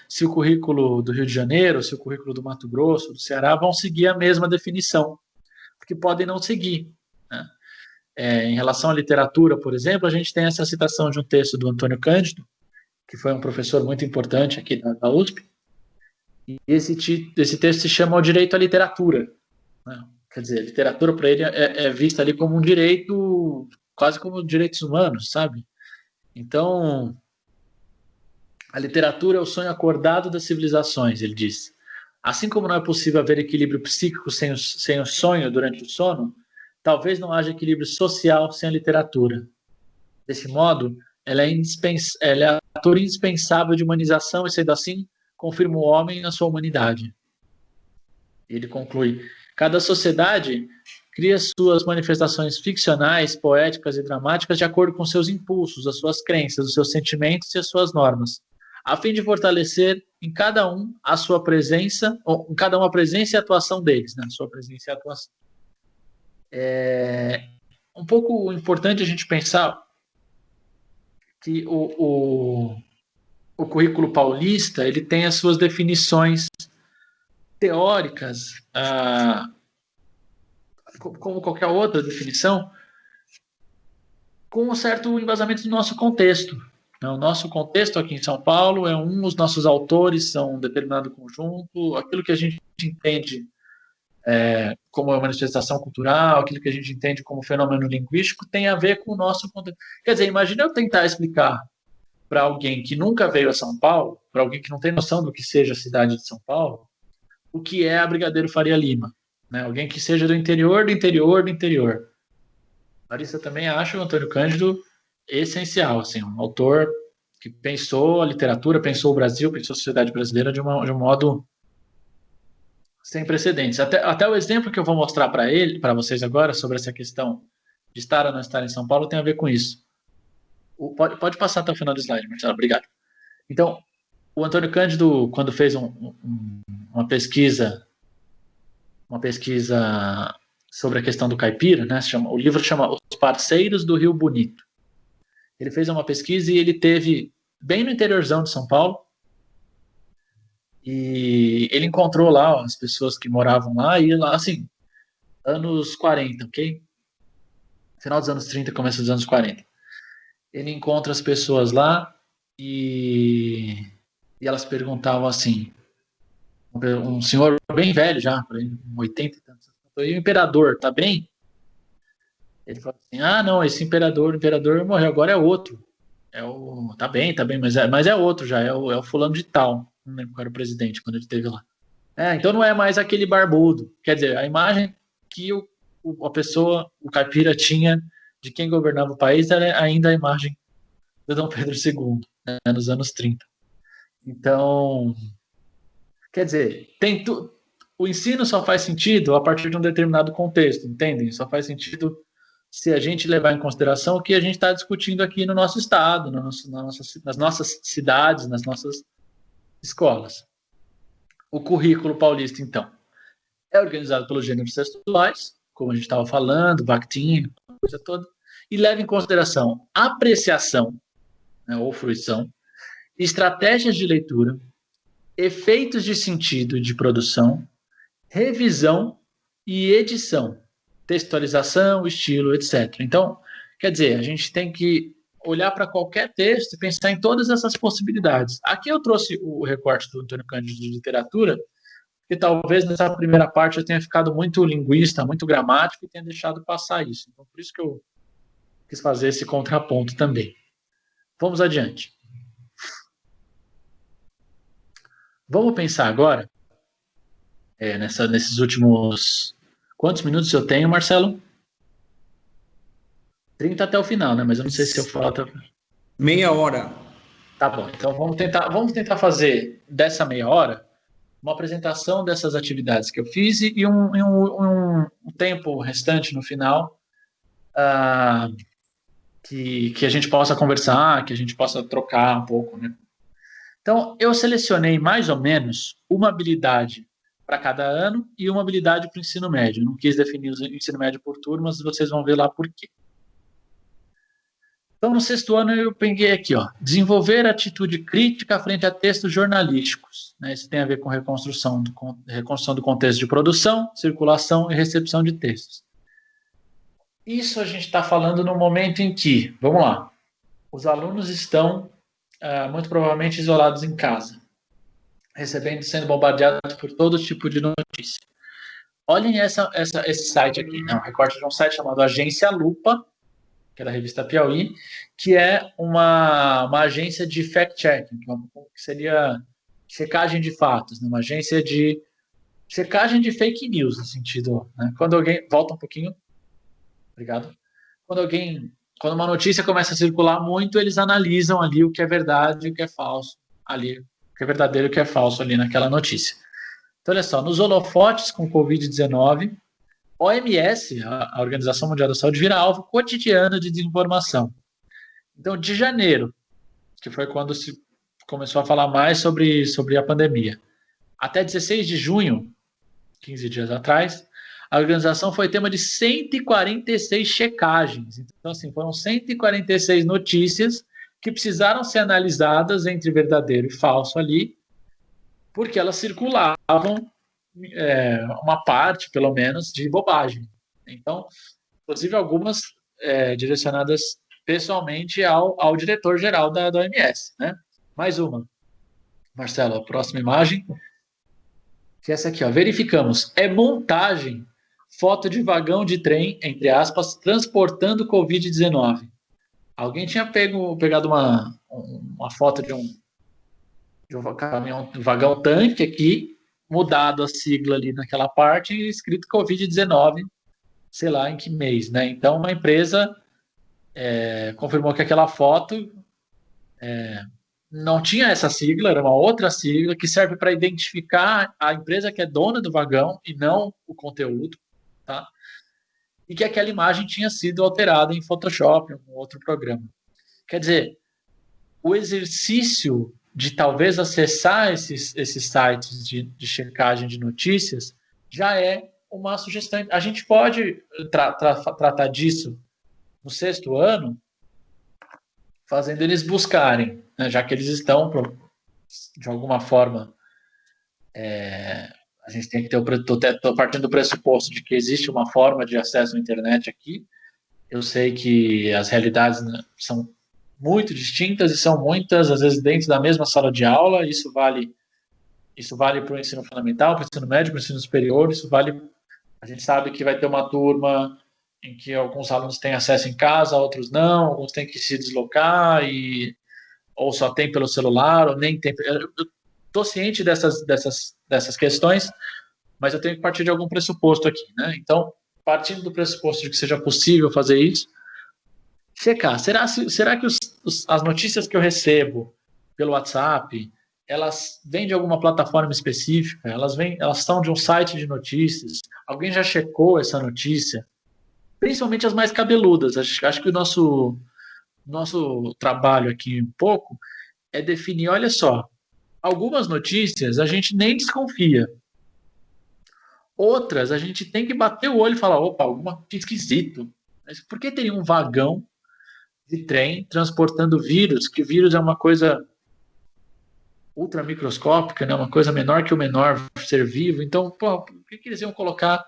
S6: se o currículo do Rio de Janeiro, se o currículo do Mato Grosso, do Ceará, vão seguir a mesma definição, porque podem não seguir, né? Em relação à literatura, por exemplo, a gente tem essa citação de um texto do Antônio Cândido, que foi um professor muito importante aqui da USP, e esse texto se chama O Direito à Literatura, né? Quer dizer, literatura para ele é vista ali como um direito, quase como direitos humanos, sabe? Então, a literatura é o sonho acordado das civilizações, ele diz. Assim como não é possível haver equilíbrio psíquico sem o sonho durante o sono, talvez não haja equilíbrio social sem a literatura. Desse modo, ela é ator indispensável de humanização e, sendo assim, confirma o homem na sua humanidade. Ele conclui: cada sociedade cria suas manifestações ficcionais, poéticas e dramáticas de acordo com seus impulsos, as suas crenças, os seus sentimentos e as suas normas, a fim de fortalecer em cada um a sua presença, ou em cada um a presença e a atuação deles, né? Sua presença e a atuação. É um pouco importante a gente pensar que o currículo paulista ele tem as suas definições teóricas, como qualquer outra definição, com um certo embasamento do nosso contexto. O nosso contexto aqui em São Paulo é os nossos autores são um determinado conjunto, aquilo que a gente entende como uma manifestação cultural, aquilo que a gente entende como fenômeno linguístico, tem a ver com o nosso contexto. Quer dizer, imagina eu tentar explicar para alguém que nunca veio a São Paulo, para alguém que não tem noção do que seja a cidade de São Paulo, o que é a Brigadeiro Faria Lima, né? Alguém que seja do interior, do interior, do interior. Larissa também acha o Antônio Cândido essencial, assim, um autor que pensou a literatura, pensou o Brasil, pensou a sociedade brasileira de um modo sem precedentes. Até o exemplo que eu vou mostrar para vocês agora, sobre essa questão de estar ou não estar em São Paulo, tem a ver com isso. Pode passar até o final do slide, Marcelo, obrigado. Então, o Antônio Cândido, quando fez uma pesquisa sobre a questão do caipira, né, o livro chama Os Parceiros do Rio Bonito. Ele fez uma pesquisa e ele teve bem no interiorzão de São Paulo, e ele encontrou lá as pessoas que moravam lá, e lá, assim, anos 40, ok? Final dos anos 30, começo dos anos 40. Ele encontra as pessoas lá e elas perguntavam assim, um senhor bem velho já, 80 e tantos, e o imperador, tá bem? Ele falou assim, não, esse imperador morreu, agora é outro. Tá bem, mas é outro já, é o fulano de tal. Não lembro qual era o presidente quando ele esteve lá. Então não é mais aquele barbudo. Quer dizer, a imagem que a pessoa, o caipira tinha de quem governava o país era ainda a imagem de Dom Pedro II, né, nos anos 30. Então, quer dizer, o ensino só faz sentido a partir de um determinado contexto, entendem? Só faz sentido se a gente levar em consideração o que a gente está discutindo aqui no nosso estado, nas nossas cidades, nas nossas escolas. O currículo paulista, então, é organizado pelos gêneros textuais, como a gente estava falando, Bakhtin, a coisa toda, e leva em consideração apreciação, né, ou fruição, estratégias de leitura, efeitos de sentido e de produção, revisão e edição, textualização, estilo, etc. Então, quer dizer, a gente tem que olhar para qualquer texto e pensar em todas essas possibilidades. Aqui eu trouxe o recorte do Antônio Cândido de literatura, porque talvez nessa primeira parte eu tenha ficado muito linguista, muito gramático e tenha deixado passar isso. Então, por isso que eu quis fazer esse contraponto também. Vamos adiante. Vamos pensar agora, nesses últimos... Quantos minutos eu tenho, Marcelo? 30 até o final, né? Mas eu não sei se eu falo...
S1: Meia hora.
S6: Tá bom, então vamos tentar fazer dessa meia hora uma apresentação dessas atividades que eu fiz e um tempo restante no final que a gente possa conversar, que a gente possa trocar um pouco, né? Então, eu selecionei mais ou menos uma habilidade para cada ano e uma habilidade para o ensino médio. Eu não quis definir o ensino médio por turmas, vocês vão ver lá por quê. Então, no sexto ano, eu peguei aqui, desenvolver atitude crítica frente a textos jornalísticos. Né? Isso tem a ver com reconstrução do contexto de produção, circulação e recepção de textos. Isso a gente está falando no momento em que, vamos lá, os alunos estão muito provavelmente isolados em casa, sendo bombardeados por todo tipo de notícia. Olhem esse site aqui, um recorte de um site chamado Agência Lupa, que é da revista Piauí, que é uma agência de fact-checking, que seria checagem de fatos, né? Uma agência de checagem de fake news, no sentido, né? Quando alguém... Volta um pouquinho. Obrigado. Quando uma notícia começa a circular muito, eles analisam ali o que é verdade e o que é falso ali, o que é verdadeiro e o que é falso ali naquela notícia. Então, olha só, nos holofotes com Covid-19, OMS, a Organização Mundial da Saúde, vira alvo cotidiano de desinformação. Então, de janeiro, que foi quando se começou a falar mais sobre a pandemia, até 16 de junho, 15 dias atrás, a organização foi tema de 146 checagens. Então, assim, foram 146 notícias que precisaram ser analisadas entre verdadeiro e falso ali, porque elas circulavam uma parte, pelo menos, de bobagem. Então, inclusive algumas direcionadas pessoalmente ao diretor-geral da OMS. Né? Mais uma. Marcelo, a próxima imagem. Que é essa aqui, verificamos. É montagem, foto de vagão de trem, entre aspas, transportando Covid-19. Alguém tinha pegado uma foto de um caminhão, um vagão tanque aqui, mudado a sigla ali naquela parte e escrito Covid-19, sei lá em que mês, né? Então, uma empresa confirmou que aquela foto não tinha essa sigla, era uma outra sigla que serve para identificar a empresa que é dona do vagão e não o conteúdo, tá? E que aquela imagem tinha sido alterada em Photoshop, em um outro programa. Quer dizer, o exercício de talvez acessar esses sites de checagem de notícias já é uma sugestão. A gente pode tratar disso no sexto ano, fazendo eles buscarem, né, já que eles estão, de alguma forma, a gente tem que estou partindo do pressuposto de que existe uma forma de acesso à internet aqui. Eu sei que as realidades, né, são muito distintas e são muitas, às vezes, dentro da mesma sala de aula. Isso vale para o ensino fundamental, para o ensino médio, para o ensino superior. A gente sabe que vai ter uma turma em que alguns alunos têm acesso em casa, outros não, alguns têm que se deslocar, ou só tem pelo celular, ou nem tem... Eu estou ciente dessas questões, mas eu tenho que partir de algum pressuposto aqui, né? Então, partindo do pressuposto de que seja possível fazer isso, checar. Será que as notícias que eu recebo pelo WhatsApp, elas vêm de alguma plataforma específica? Elas são de um site de notícias? Alguém já checou essa notícia? Principalmente as mais cabeludas. Acho que o nosso trabalho aqui um pouco é definir, olha só, algumas notícias a gente nem desconfia. Outras a gente tem que bater o olho e falar, opa, alguma esquisito. Mas por que teria um vagão de trem transportando vírus? Que vírus é uma coisa ultramicroscópica, né? Uma coisa menor que o menor ser vivo. Então, por que eles iam colocar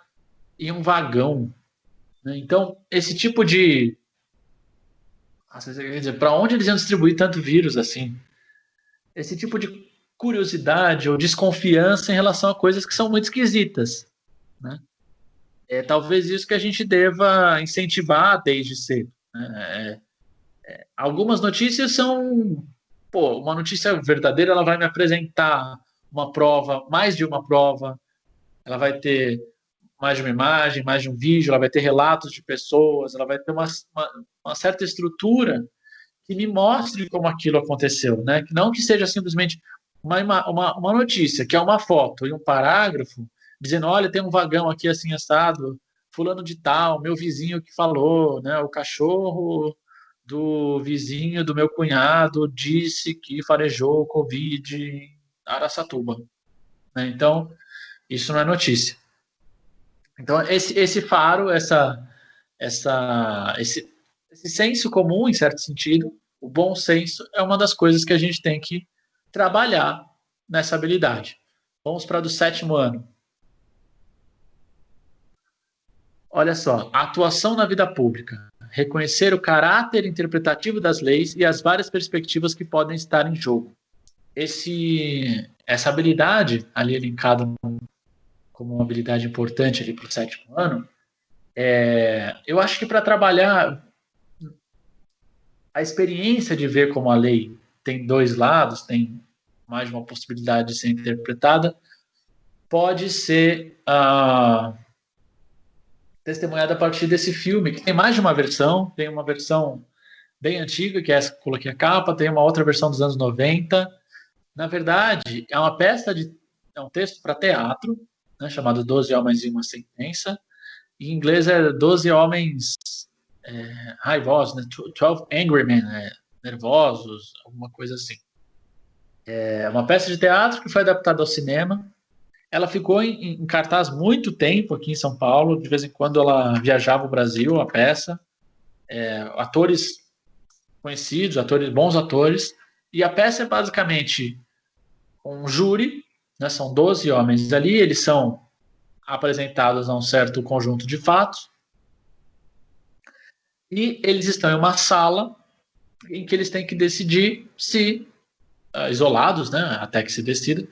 S6: em um vagão? Né? Então, esse tipo de... Quer dizer, para onde eles iam distribuir tanto vírus assim? Esse tipo de curiosidade ou desconfiança em relação a coisas que são muito esquisitas, né? É talvez isso que a gente deva incentivar desde cedo, né? Algumas notícias são... Pô, uma notícia verdadeira, ela vai me apresentar uma prova, mais de uma prova, ela vai ter mais de uma imagem, mais de um vídeo, ela vai ter relatos de pessoas, ela vai ter uma certa estrutura que me mostre como aquilo aconteceu, né? Não que seja simplesmente uma notícia, que é uma foto e um parágrafo, dizendo, olha, tem um vagão aqui assim assado, fulano de tal, meu vizinho que falou, né? O cachorro do vizinho do meu cunhado disse que farejou Covid em Araçatuba, né? Então, isso não é notícia. Então, esse faro, esse senso comum, em certo sentido, o bom senso, é uma das coisas que a gente tem que trabalhar nessa habilidade. Vamos para do 7º ano. Olha só, atuação na vida pública. Reconhecer o caráter interpretativo das leis e as várias perspectivas que podem estar em jogo. Essa habilidade, ali elencada como uma habilidade importante ali para o 7º ano, eu acho que para trabalhar a experiência de ver como a lei tem dois lados, tem mais de uma possibilidade de ser interpretada, pode ser testemunhada a partir desse filme, que tem mais de uma versão, tem uma versão bem antiga, que é essa que eu coloquei a capa, tem uma outra versão dos anos 90. Na verdade, é uma peça é um texto para teatro, né, chamado 12 Homens e uma Sentença. Em inglês é 12 Homens raivosos, né? 12 Angry Men, nervosos, alguma coisa assim. É uma peça de teatro que foi adaptada ao cinema. Ela ficou em cartaz muito tempo aqui em São Paulo. De vez em quando ela viajava o Brasil, a peça. Atores conhecidos, bons atores. E a peça é basicamente um júri, né? São 12 homens ali, eles são apresentados a um certo conjunto de fatos. E eles estão em uma sala em que eles têm que decidir se, isolados, né, até que se decida,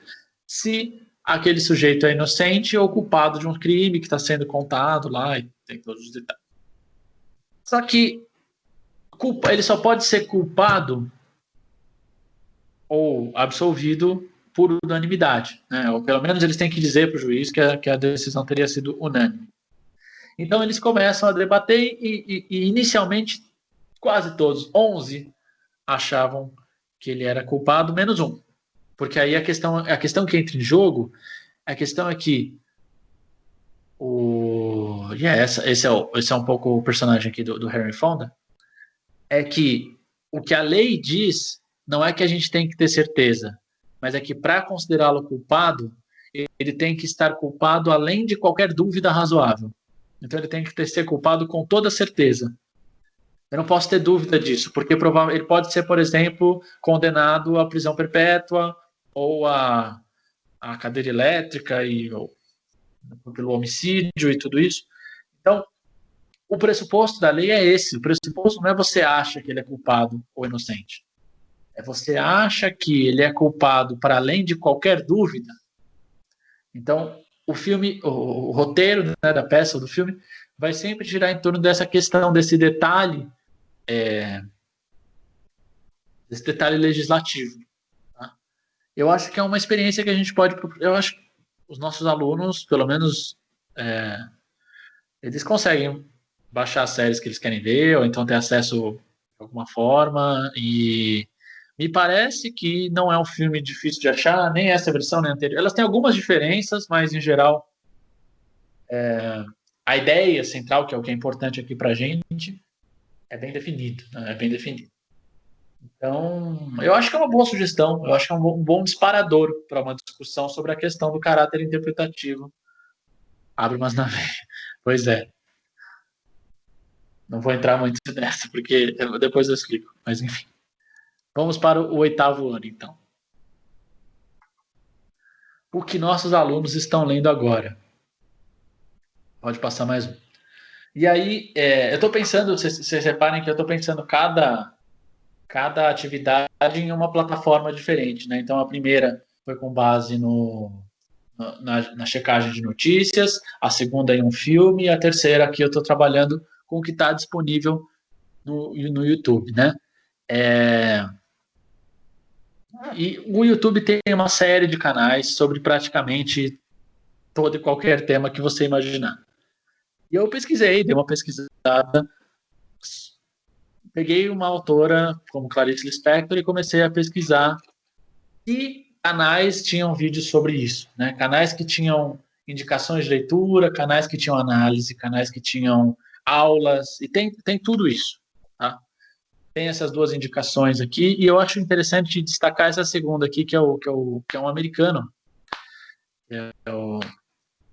S6: se aquele sujeito é inocente ou culpado de um crime que está sendo contado lá, e tem todos os detalhes. Só que ele só pode ser culpado ou absolvido por unanimidade, né? Ou pelo menos eles têm que dizer para o juiz que a decisão teria sido unânime. Então eles começam a debater e inicialmente quase todos, 11, achavam que ele era culpado, menos um. Porque aí a questão que entra em jogo, a questão é que esse é um pouco o personagem aqui do Henry Fonda, é que o que a lei diz não é que a gente tem que ter certeza, mas é que para considerá-lo culpado, ele tem que estar culpado além de qualquer dúvida razoável. Então ele tem que ser culpado com toda certeza. Eu não posso ter dúvida disso, porque ele pode ser, por exemplo, condenado à prisão perpétua ou à cadeira elétrica pelo homicídio e tudo isso. Então, o pressuposto da lei é esse. O pressuposto não é você acha que ele é culpado ou inocente. É você acha que ele é culpado para além de qualquer dúvida. Então, o roteiro, né, da peça ou do filme vai sempre girar em torno dessa questão, desse detalhe legislativo. Tá? Eu acho que é uma experiência que a gente pode... Eu acho que os nossos alunos, pelo menos eles conseguem baixar as séries que eles querem ver, ou então ter acesso de alguma forma, e me parece que não é um filme difícil de achar, nem essa versão, nem a anterior. Elas têm algumas diferenças, mas, em geral, a ideia central, que é o que é importante aqui pra gente, é bem definido, né? É bem definido. Então, eu acho que é uma boa sugestão, eu acho que é um bom disparador para uma discussão sobre a questão do caráter interpretativo. Abre umas na veia. Pois é. Não vou entrar muito nessa, porque depois eu explico. Mas, enfim. Vamos para o 8º ano, então. O que nossos alunos estão lendo agora? Pode passar mais um. E aí, eu estou pensando, vocês reparem que eu estou pensando cada atividade em uma plataforma diferente, né? Então, a primeira foi com base na checagem de notícias, a segunda em um filme, e a terceira aqui eu estou trabalhando com o que está disponível no YouTube, né? E o YouTube tem uma série de canais sobre praticamente todo e qualquer tema que você imaginar. E eu pesquisei, dei uma pesquisada, peguei uma autora como Clarice Lispector e comecei a pesquisar, e canais tinham vídeos sobre isso, né? Canais que tinham indicações de leitura, canais que tinham análise, canais que tinham aulas, e tem tudo isso, tá? Tem essas duas indicações aqui, e eu acho interessante destacar essa segunda aqui, que é um americano, é o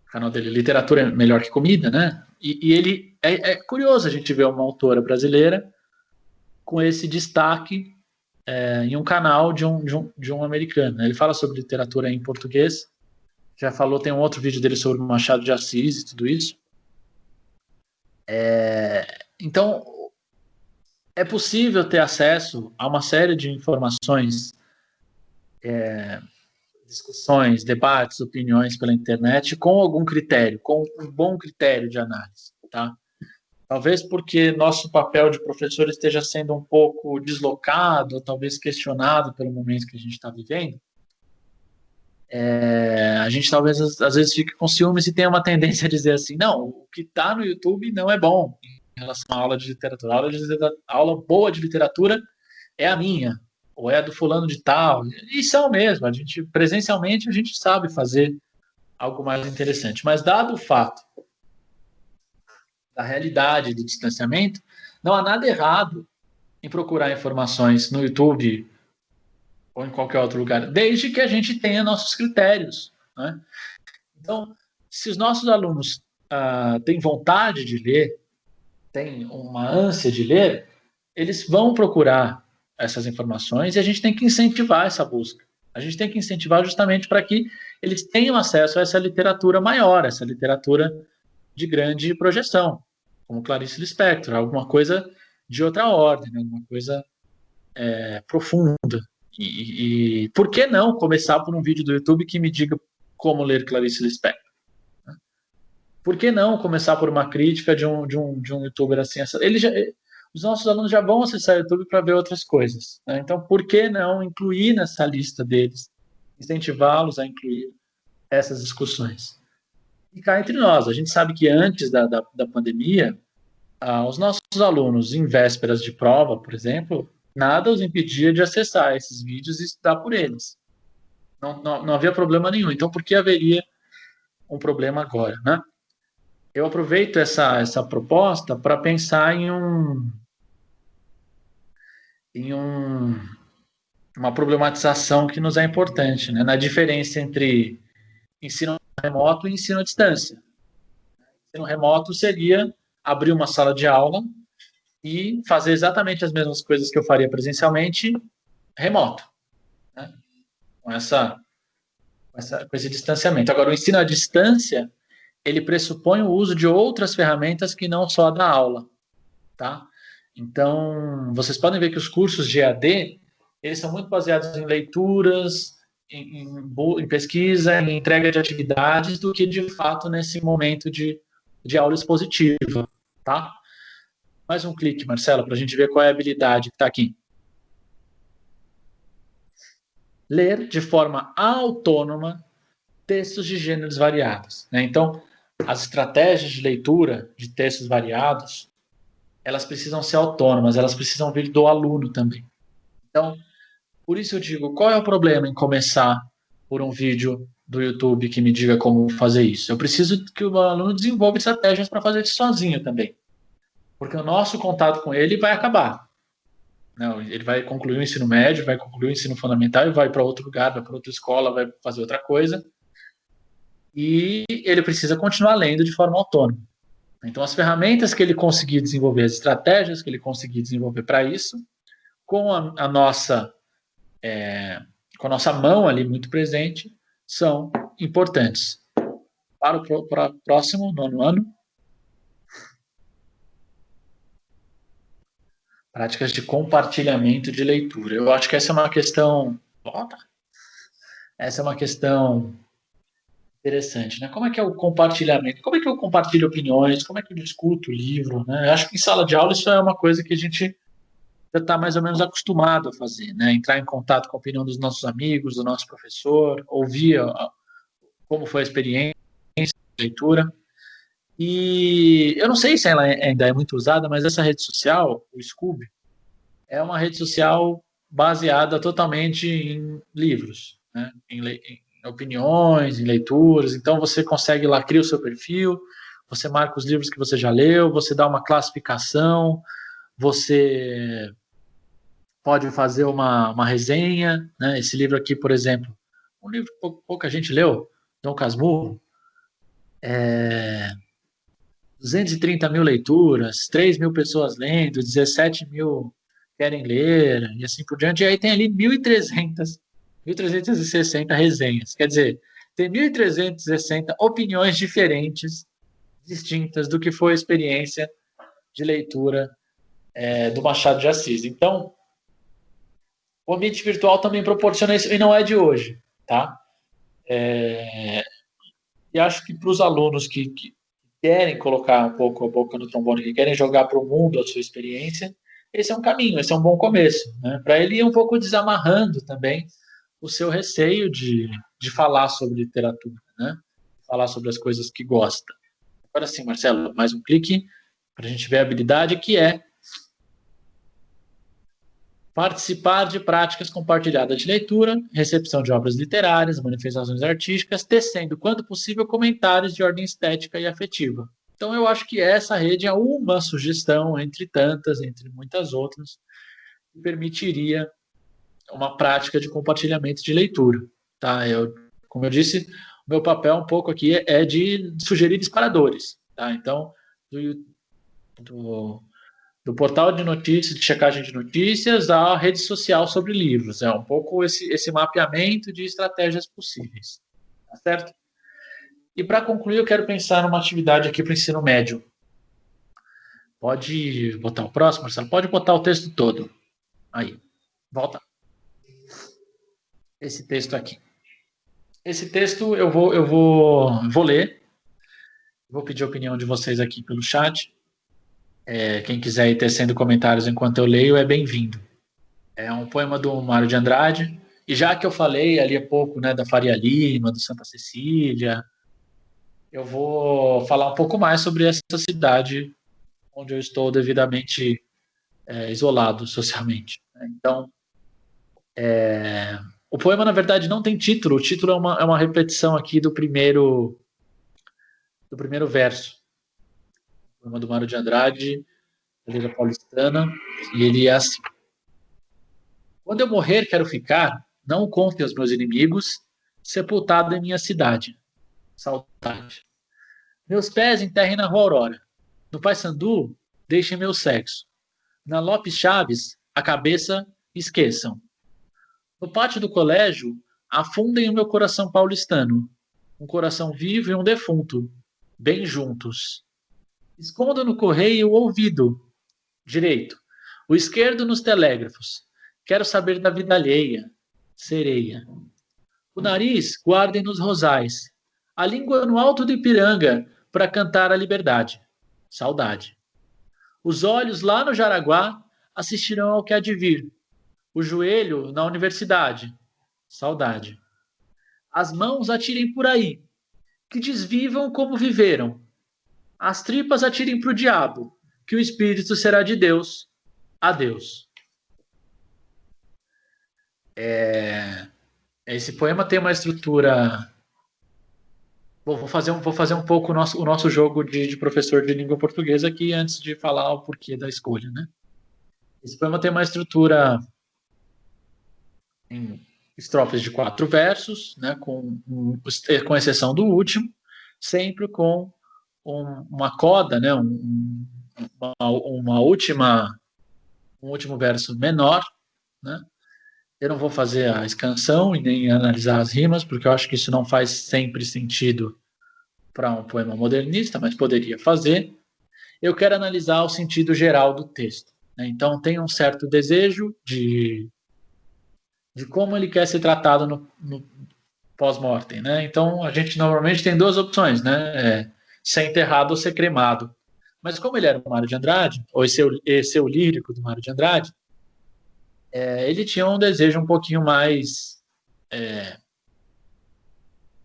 S6: canal dele, Literatura Melhor que Comida, né? E ele é curioso a gente ver uma autora brasileira com esse destaque em um canal de um americano. Ele fala sobre literatura em português, já falou, tem um outro vídeo dele sobre o Machado de Assis e tudo isso. Então, é possível ter acesso a uma série de informações, discussões, debates, opiniões pela internet com algum critério, com um bom critério de análise, tá? Talvez porque nosso papel de professor esteja sendo um pouco deslocado, ou talvez questionado pelo momento que a gente está vivendo. A gente talvez às vezes fique com ciúmes e tenha uma tendência a dizer assim, não, o que está no YouTube não é bom em relação à aula de literatura. A aula boa de literatura é a minha, ou é a do fulano de tal. E são mesmo, presencialmente a gente sabe fazer algo mais interessante. Mas dado o fato da realidade do distanciamento, não há nada errado em procurar informações no YouTube ou em qualquer outro lugar, desde que a gente tenha nossos critérios, né? Então, se os nossos alunos têm vontade de ler, têm uma ânsia de ler, eles vão procurar essas informações e a gente tem que incentivar essa busca. A gente tem que incentivar justamente para que eles tenham acesso a essa literatura maior, essa literatura de grande projeção, como Clarice Lispector, alguma coisa de outra ordem, né? Alguma coisa profunda. E por que não começar por um vídeo do YouTube que me diga como ler Clarice Lispector? Por que não começar por uma crítica de um youtuber assim? Os nossos alunos já vão acessar o YouTube para ver outras coisas, né? Então, por que não incluir nessa lista deles, incentivá-los a incluir essas discussões? E cá entre nós, a gente sabe que antes da pandemia, os nossos alunos, em vésperas de prova, por exemplo, nada os impedia de acessar esses vídeos e estudar por eles. Não havia problema nenhum. Então, por que haveria um problema agora, né? Eu aproveito essa proposta para pensar em uma problematização que nos é importante, né? Na diferença entre ensino remoto e ensino à distância. Ensino remoto seria abrir uma sala de aula e fazer exatamente as mesmas coisas que eu faria presencialmente remoto, né? Com esse distanciamento. Agora, o ensino à distância, ele pressupõe o uso de outras ferramentas que não só a da aula, tá? Então, vocês podem ver que os cursos de EAD, eles são muito baseados em leituras, em pesquisa, em entrega de atividades, do que, de fato, nesse momento de aula expositiva, tá? Mais um clique, Marcelo, para a gente ver qual é a habilidade que está aqui. Ler de forma autônoma textos de gêneros variados, né? Então, as estratégias de leitura de textos variados, elas precisam ser autônomas, elas precisam vir do aluno também. Então, por isso eu digo, qual é o problema em começar por um vídeo do YouTube que me diga como fazer isso? Eu preciso que o aluno desenvolva estratégias para fazer isso sozinho também. Porque o nosso contato com ele vai acabar. Não, ele vai concluir o ensino médio, vai concluir o ensino fundamental e vai para outro lugar, vai para outra escola, vai fazer outra coisa. E ele precisa continuar lendo de forma autônoma. Então, as ferramentas que ele conseguir desenvolver, as estratégias que ele conseguir desenvolver para isso, com a nossa mão ali muito presente, são importantes. Para o próximo, 9º ano. Práticas de compartilhamento de leitura. Eu acho que essa é uma questão... Essa é uma questão interessante, né? Como é que é o compartilhamento? Como é que eu compartilho opiniões? Como é que eu discuto o livro? Né? Eu acho que em sala de aula isso é uma coisa que a gente já está mais ou menos acostumado a fazer, né? Entrar em contato com a opinião dos nossos amigos, do nosso professor, ouvir como foi a experiência de leitura. E eu não sei se ela ainda é muito usada, mas essa rede social, o Scoob, é uma rede social baseada totalmente em livros, né? Em opiniões, em leituras. Então você consegue lá, cria o seu perfil, você marca os livros que você já leu, você dá uma classificação, você pode fazer uma resenha, né? Esse livro aqui, por exemplo, um livro que pouca gente leu, Dom Casmurro, 230 mil leituras, 3 mil pessoas lendo, 17 mil querem ler, e assim por diante. E aí tem ali 1.360 resenhas. Quer dizer, tem 1.360 opiniões diferentes, distintas do que foi a experiência de leitura do Machado de Assis. Então, o ambiente virtual também proporciona isso, e não é de hoje, tá? E acho que para os alunos que querem colocar um pouco a boca no trombone, que querem jogar para o mundo a sua experiência, esse é um caminho, esse é um bom começo, né? Para ele ir um pouco desamarrando também o seu receio de falar sobre literatura, né? Falar sobre as coisas que gosta. Agora sim, Marcelo, mais um clique para a gente ver a habilidade, que é participar de práticas compartilhadas de leitura, recepção de obras literárias, manifestações artísticas, tecendo, quando possível, comentários de ordem estética e afetiva. Então, eu acho que essa rede é uma sugestão, entre tantas, entre muitas outras, que permitiria uma prática de compartilhamento de leitura. Tá? Como eu disse, o meu papel um pouco aqui é de sugerir disparadores. Tá? Então, do portal de notícias, de checagem de notícias, à rede social sobre livros. É um pouco esse mapeamento de estratégias possíveis. Tá certo? E para concluir, eu quero pensar numa atividade aqui para o ensino médio. Pode botar o próximo, Marcelo? Pode botar o texto todo. Aí, volta. Esse texto aqui. Esse texto eu vou ler. Vou pedir a opinião de vocês aqui pelo chat. Quem quiser ir tecendo comentários enquanto eu leio é bem-vindo. É um poema do Mário de Andrade. E já que eu falei ali há pouco, né, da Faria Lima, do Santa Cecília, eu vou falar um pouco mais sobre essa cidade onde eu estou devidamente isolado socialmente. Então, o poema, na verdade, não tem título. O título é uma repetição aqui do primeiro verso. O poema do Mário de Andrade, Letra paulistana, e ele é assim: quando eu morrer, quero ficar, não conte aos meus inimigos, sepultado em minha cidade. Saudade. Meus pés enterrem na Rua Aurora. No Paissandu, deixem meu sexo. Na Lopes Chaves, a cabeça esqueçam. No pátio do colégio, afundem o meu coração paulistano. Um coração vivo e um defunto, bem juntos. Escondam no correio o ouvido direito, o esquerdo nos telégrafos. Quero saber da vida alheia, sereia. O nariz guardem nos rosais, a língua no alto do Ipiranga, para cantar a liberdade, saudade. Os olhos lá no Jaraguá assistirão ao que há de vir, o joelho na universidade, saudade. As mãos atirem por aí, que desvivam como viveram. As tripas atirem para o diabo, que o espírito será de Deus. Adeus. Esse poema tem uma estrutura... Vou fazer um pouco o nosso jogo de professor de língua portuguesa aqui, antes de falar o porquê da escolha, né? Esse poema tem uma estrutura em estrofes de 4 versos, né, com exceção do último, sempre com uma coda, né, um último verso menor, né? Eu não vou fazer a escansão e nem analisar as rimas, porque eu acho que isso não faz sempre sentido para um poema modernista, mas poderia fazer. Eu quero analisar o sentido geral do texto, né? Então, tem um certo desejo de como ele quer ser tratado no pós-mortem, né? Então, a gente normalmente tem 2 opções, né? Ser enterrado ou ser cremado. Mas como ele era o Mário de Andrade, ou esse é o lírico do Mário de Andrade, ele tinha um desejo um pouquinho mais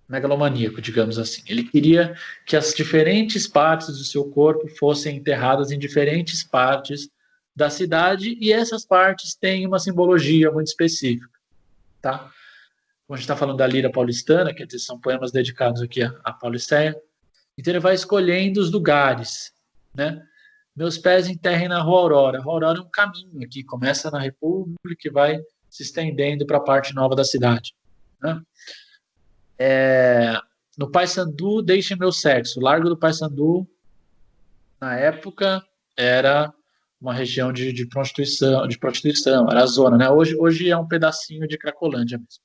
S6: megalomaníaco, digamos assim. Ele queria que as diferentes partes do seu corpo fossem enterradas em diferentes partes da cidade, e essas partes têm uma simbologia muito específica, tá? Como a gente está falando da lira paulistana, quer dizer, são poemas dedicados aqui à Paulisteia, então ele vai escolhendo os lugares, né? Meus pés enterrem na Rua Aurora. A Rua Aurora é um caminho aqui, começa na República e vai se estendendo para a parte nova da cidade, né? No Paissandu, deixe meu sexo. O Largo do Paissandu, na época, era uma região de prostituição, era a zona, né? Hoje é um pedacinho de Cracolândia mesmo.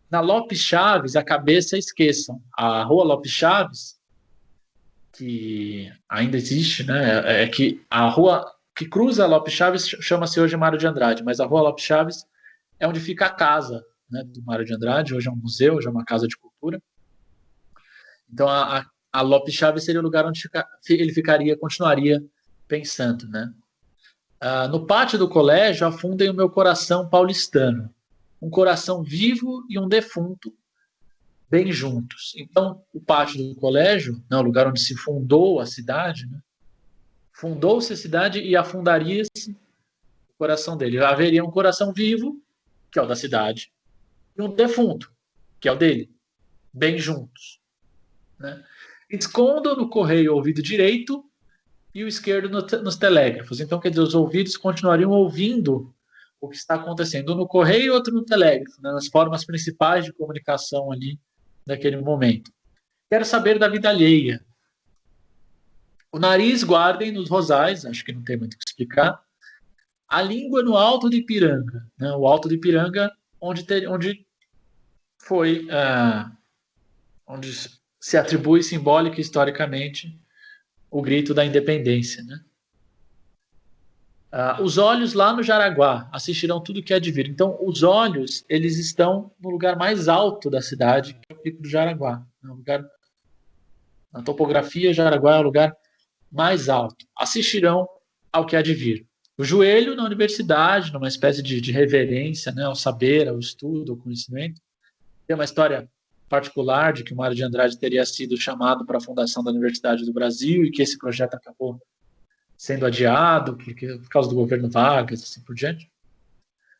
S6: Na Lopes Chaves, a cabeça esqueçam. A Rua Lopes Chaves, que ainda existe, né? É que a rua que cruza a Lopes Chaves chama-se hoje Mário de Andrade, mas a Rua Lopes Chaves é onde fica a casa, né, do Mário de Andrade. Hoje é um museu, hoje é uma casa de cultura. Então, a Lopes Chaves seria o lugar onde ele continuaria pensando, né? No pátio do colégio, afundem o meu coração paulistano. Um coração vivo e um defunto, bem juntos. Então, o pátio do colégio, né, o lugar onde se fundou a cidade, né? Fundou-se a cidade e afundaria-se o coração dele. Haveria um coração vivo, que é o da cidade, e um defunto, que é o dele, bem juntos, né? Escondam no correio o ouvido direito e o esquerdo nos telégrafos. Então, quer dizer, os ouvidos continuariam ouvindo o que está acontecendo, um no correio e outro no telégrafo, né, nas formas principais de comunicação ali naquele momento. Quero saber da vida alheia. O nariz guardem nos rosais, acho que não tem muito o que explicar. A língua no Alto de Ipiranga, né, o Alto de Ipiranga, onde foi, onde se atribui simbólica e historicamente o grito da independência, né? Os olhos lá no Jaraguá assistirão tudo que há de vir. Então, os olhos, eles estão no lugar mais alto da cidade, que é o Pico do Jaraguá. Na topografia, Jaraguá é o lugar mais alto. Assistirão ao que há de vir. O joelho na universidade, numa espécie de reverência, né, ao saber, ao estudo, ao conhecimento. Tem uma história particular de que o Mário de Andrade teria sido chamado para a fundação da Universidade do Brasil e que esse projeto acabou sendo adiado por causa do governo Vargas, assim por diante.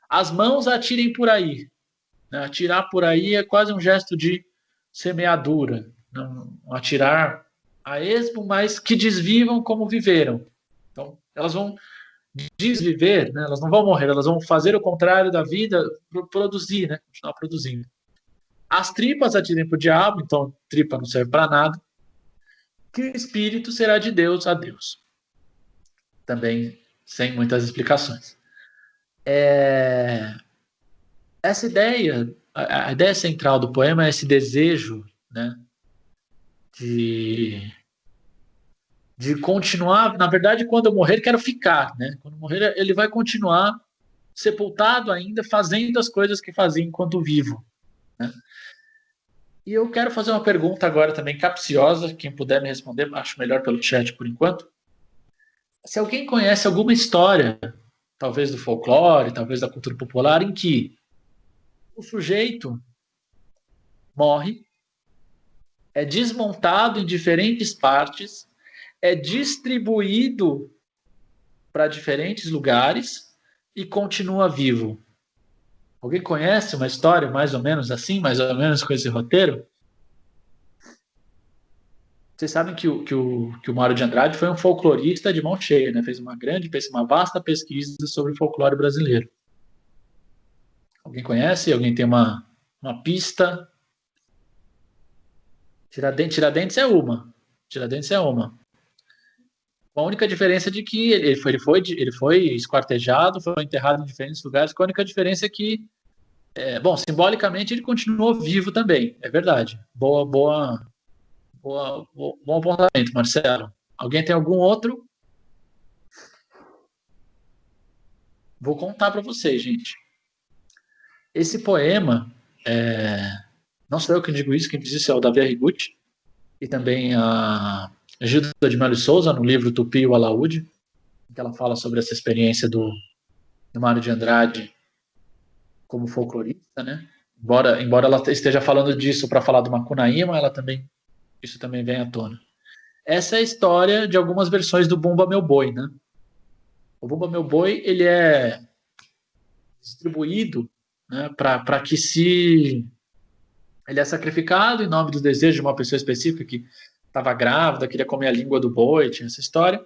S6: As mãos atirem por aí. Né? Atirar por aí é quase um gesto de semeadura. Não atirar a esmo, mas que desvivam como viveram. Então, elas vão desviver, né? Elas não vão morrer, elas vão fazer o contrário da vida, produzir, né? Continuar produzindo. As tripas atirem para o diabo, então tripa não serve para nada. Que o espírito será de Deus a Deus. Também sem muitas explicações. Essa ideia, a ideia central do poema é esse desejo, né, de continuar. Na verdade, quando eu morrer, quero ficar, né? Quando eu morrer, ele vai continuar sepultado ainda, fazendo as coisas que fazia enquanto vivo, né? E eu quero fazer uma pergunta agora também capciosa, quem puder me responder, acho melhor pelo chat por enquanto. Se alguém conhece alguma história, talvez do folclore, talvez da cultura popular, em que o sujeito morre é desmontado em diferentes partes, é distribuído para diferentes lugares e continua vivo. Alguém conhece uma história mais ou menos assim, mais ou menos com esse roteiro? Vocês sabem que o Mário de Andrade foi um folclorista de mão cheia, né? Fez uma vasta pesquisa sobre o folclore brasileiro. Alguém conhece? Alguém tem uma pista? Tiradentes é uma. Tiradentes é uma. A única diferença é de que ele foi esquartejado, foi enterrado em diferentes lugares. A única diferença é que, simbolicamente ele continuou vivo também. É verdade. Bom apontamento, Marcelo. Alguém tem algum outro? Vou contar para vocês, gente. Esse poema, não sou eu que digo isso, quem diz isso é o Davi Arrigucci, e também a Gilda de Melo Souza, no livro Tupi e o Alaúde, que ela fala sobre essa experiência do Mário de Andrade como folclorista, né? Embora ela esteja falando disso para falar do Macunaíma, isso também vem à tona. Essa é a história de algumas versões do Bumba Meu Boi, né? O Bumba Meu Boi, ele é distribuído, né, para que ele é sacrificado em nome do desejo de uma pessoa específica que estava grávida, queria comer a língua do boi, tinha essa história.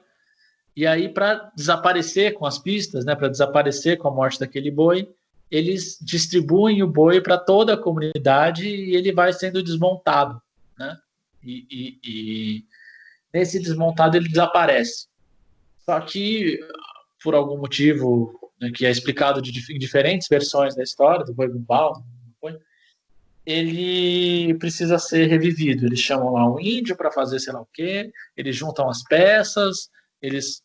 S6: E aí, para desaparecer com as pistas, né, para desaparecer com a morte daquele boi, eles distribuem o boi para toda a comunidade e ele vai sendo desmontado, né? E nesse desmontado ele desaparece. Só que, por algum motivo, né, que é explicado em diferentes versões da história, do boi bumbal, ele precisa ser revivido. Eles chamam lá um índio para fazer sei lá o quê, eles juntam as peças, eles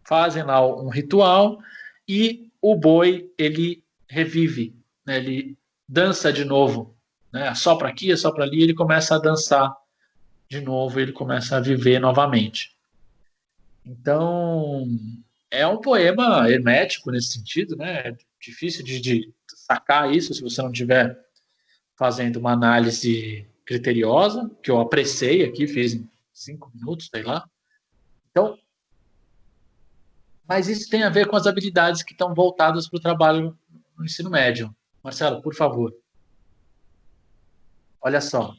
S6: fazem lá um ritual e o boi, ele revive, né? Ele dança de novo, né? Assopra aqui, assopra ali, ele começa a dançar de novo, ele começa a viver novamente. Então, é um poema hermético nesse sentido, né? É difícil de sacar isso se você não tiver fazendo uma análise criteriosa, que eu apressei aqui, fiz em 5 minutos, sei lá. Então, mas isso tem a ver com as habilidades que estão voltadas para o trabalho no ensino médio. Marcelo, por favor. Olha só.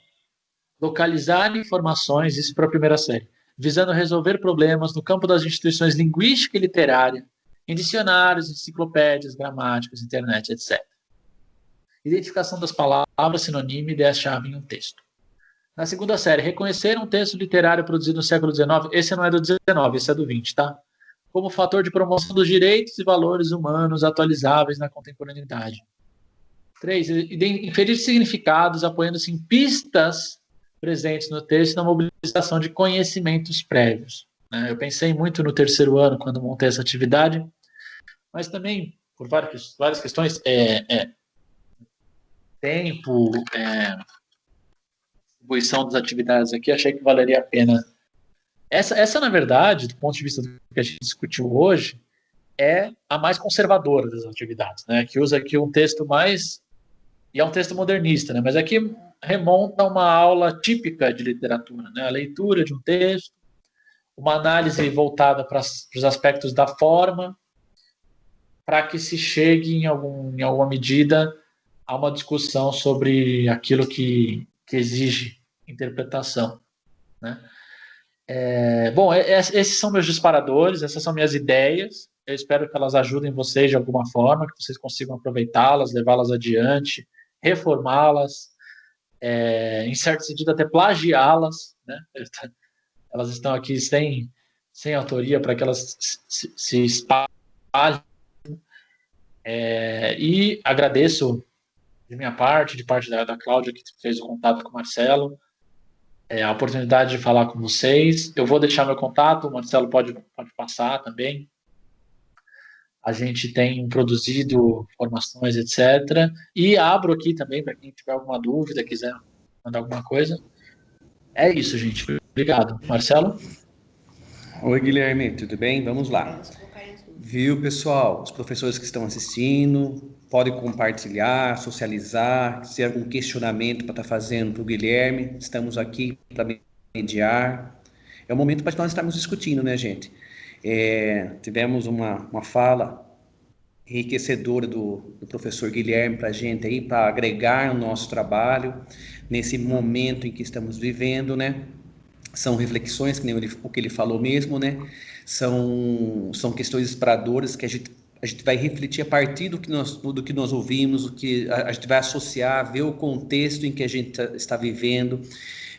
S6: Localizar informações, isso para a primeira série, visando resolver problemas no campo das instituições linguística e literária, em dicionários, enciclopédias, gramáticas, internet, etc. Identificação das palavras, sinônimo e ideias-chave em um texto. Na segunda série, reconhecer um texto literário produzido no século XIX, esse não é do 19, esse é do 20, tá? Como fator de promoção dos direitos e valores humanos atualizáveis na contemporaneidade. 3. Inferir significados apoiando-se em pistas presentes no texto na mobilização de conhecimentos prévios. Eu pensei muito no terceiro ano quando montei essa atividade, mas também, por várias questões, tempo, distribuição das atividades aqui, achei que valeria a pena. Essa, na verdade, do ponto de vista do que a gente discutiu hoje, é a mais conservadora das atividades, né? Que usa aqui um texto mais... E é um texto modernista, né? Mas aqui remonta a uma aula típica de literatura, né? A leitura de um texto, uma análise voltada para os aspectos da forma, para que se chegue, em alguma medida, a uma discussão sobre aquilo que exige interpretação, né? Esses são meus disparadores, essas são minhas ideias. Eu espero que elas ajudem vocês de alguma forma, que vocês consigam aproveitá-las, levá-las adiante, reformá-las, em certo sentido até plagiá-las, né? Elas estão aqui sem autoria para que elas se espalhem. E agradeço de minha parte, de parte da Cláudia, que fez o contato com o Marcelo, a oportunidade de falar com vocês. Eu vou deixar meu contato, o Marcelo pode passar também. A gente tem produzido formações, etc. E abro aqui também para quem tiver alguma dúvida, quiser mandar alguma coisa. É isso, gente. Obrigado. Marcelo?
S1: Oi, Guilherme, tudo bem? Vamos lá. Viu, pessoal? Os professores que estão assistindo, pode compartilhar, socializar, se algum questionamento para estar fazendo para o Guilherme, estamos aqui para mediar. É o momento para nós estarmos discutindo, né, gente? Tivemos uma fala enriquecedora do professor Guilherme para a gente aí, para agregar no nosso trabalho, nesse momento em que estamos vivendo, né? São reflexões, que nem o que ele falou mesmo, né? São questões inspiradoras que a gente vai refletir a partir do que nós ouvimos, o que a gente vai associar, ver o contexto em que a gente está vivendo,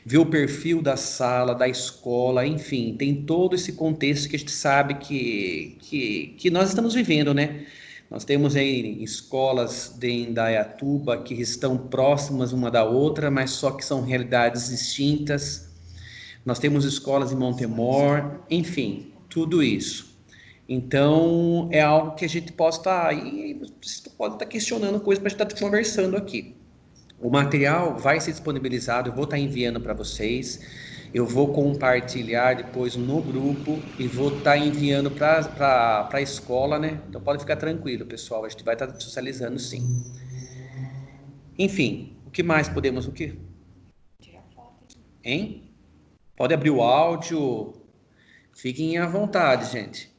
S1: ver o perfil da sala, da escola, enfim, tem todo esse contexto que a gente sabe que nós estamos vivendo, né? Nós temos aí escolas de Indaiatuba que estão próximas uma da outra, mas só que são realidades distintas. Nós temos escolas em Montemor, enfim, tudo isso. Então, é algo que a gente pode estar aí, você pode estar questionando coisas para a gente estar conversando aqui. O material vai ser disponibilizado, eu vou estar enviando para vocês, eu vou compartilhar depois no grupo e vou estar enviando para a escola, né? Então pode ficar tranquilo, pessoal, a gente vai estar socializando sim. Enfim, o que mais podemos, o que? Hein? Pode abrir o áudio, fiquem à vontade, gente.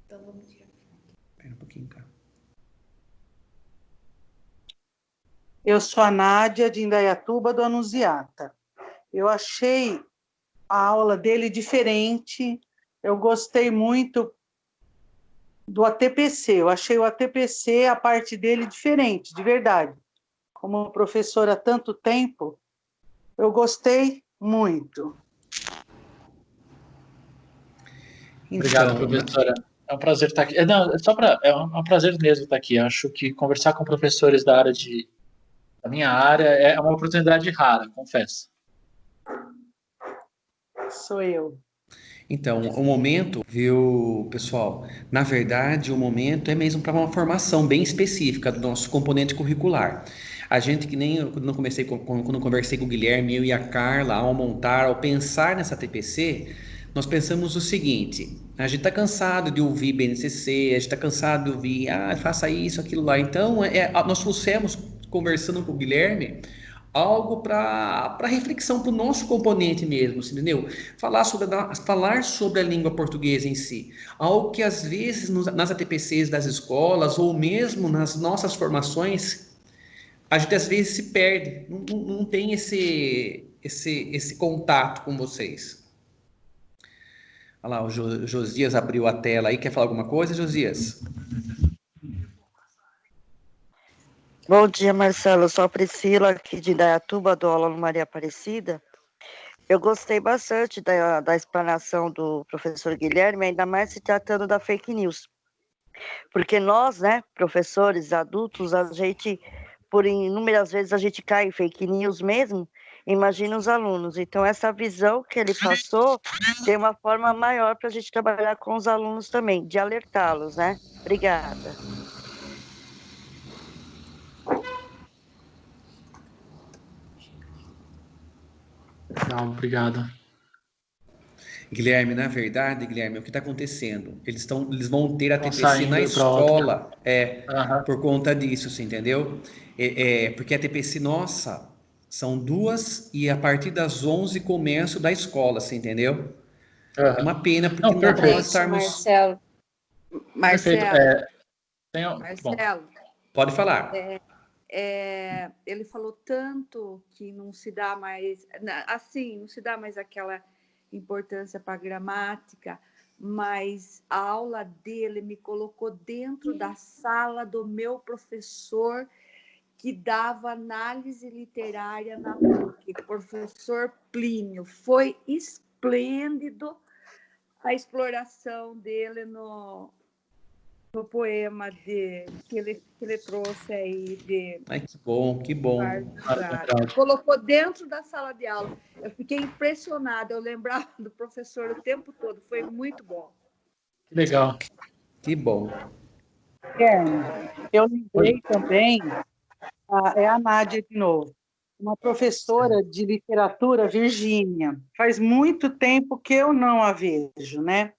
S2: Então vamos tirar.
S1: Espera um pouquinho, cara.
S5: Eu sou a Nádia, de Indaiatuba, do Anunciata. Eu achei a aula dele diferente, eu gostei muito do ATPC, eu achei o ATPC, a parte dele, diferente, de verdade. Como professora há tanto tempo, eu gostei muito.
S6: Obrigado,
S1: Então,
S6: professora. É um prazer estar aqui. Não, é um prazer mesmo estar aqui. Acho que conversar com professores da minha área é uma oportunidade rara, confesso.
S5: Sou eu.
S1: Então, o momento, viu, pessoal? Na verdade, o momento é mesmo para uma formação bem específica do nosso componente curricular. A gente, que nem eu, quando eu conversei com o Guilherme, eu e a Carla, ao montar, ao pensar nessa TPC, nós pensamos o seguinte: a gente está cansado de ouvir BNCC, a gente está cansado de ouvir, faça isso, aquilo lá. Então, nós trouxemos, conversando com o Guilherme, algo para reflexão para o nosso componente mesmo, entendeu? Falar sobre a língua portuguesa em si, algo que às vezes nas ATPCs das escolas ou mesmo nas nossas formações a gente às vezes se perde, não tem esse contato com vocês. Olha lá, o Josias abriu a tela aí, quer falar alguma coisa, Josias?
S7: Bom dia, Marcelo. Eu sou a Priscila, aqui de Indaiatuba, dou aula no Maria Aparecida. Eu gostei bastante da explanação do professor Guilherme, ainda mais se tratando da fake news. Porque nós, né, professores, adultos, a gente, por inúmeras vezes, a gente cai em fake news mesmo, imagina os alunos. Então, essa visão que ele passou tem uma forma maior para a gente trabalhar com os alunos também, de alertá-los, né? Obrigada.
S6: Legal, obrigado.
S1: Guilherme, na verdade, Guilherme, o que está acontecendo? Eles vão ter a
S6: Estão
S1: TPC na
S6: saindo para outra.
S1: escola,
S6: Aham.
S1: por conta disso, você entendeu? Porque a TPC nossa são 2 e a partir das 11 começo da escola, você entendeu? É
S6: Aham.
S1: uma pena, porque
S6: Não,
S1: não dá para nós
S6: perfeito.
S1: estarmos...
S2: Marcelo.
S6: Perfeito.
S8: Marcelo,
S6: Bom,
S8: Marcelo,
S1: Pode falar.
S8: ele falou tanto que não se dá mais, assim, não se dá mais aquela importância para a gramática, mas a aula dele me colocou dentro da sala do meu professor que dava análise literária na PUC, professor Plínio. Foi esplêndido a exploração dele no poema que ele trouxe aí de
S1: Ai, que bom, que bom.
S8: colocou dentro da sala de aula. Eu fiquei impressionada, eu lembrava do professor o tempo todo, foi muito bom.
S6: Que legal.
S1: Que bom.
S5: Eu lembrei também, é a Nádia de novo, uma professora de literatura, Virgínia. Faz muito tempo que eu não a vejo, né?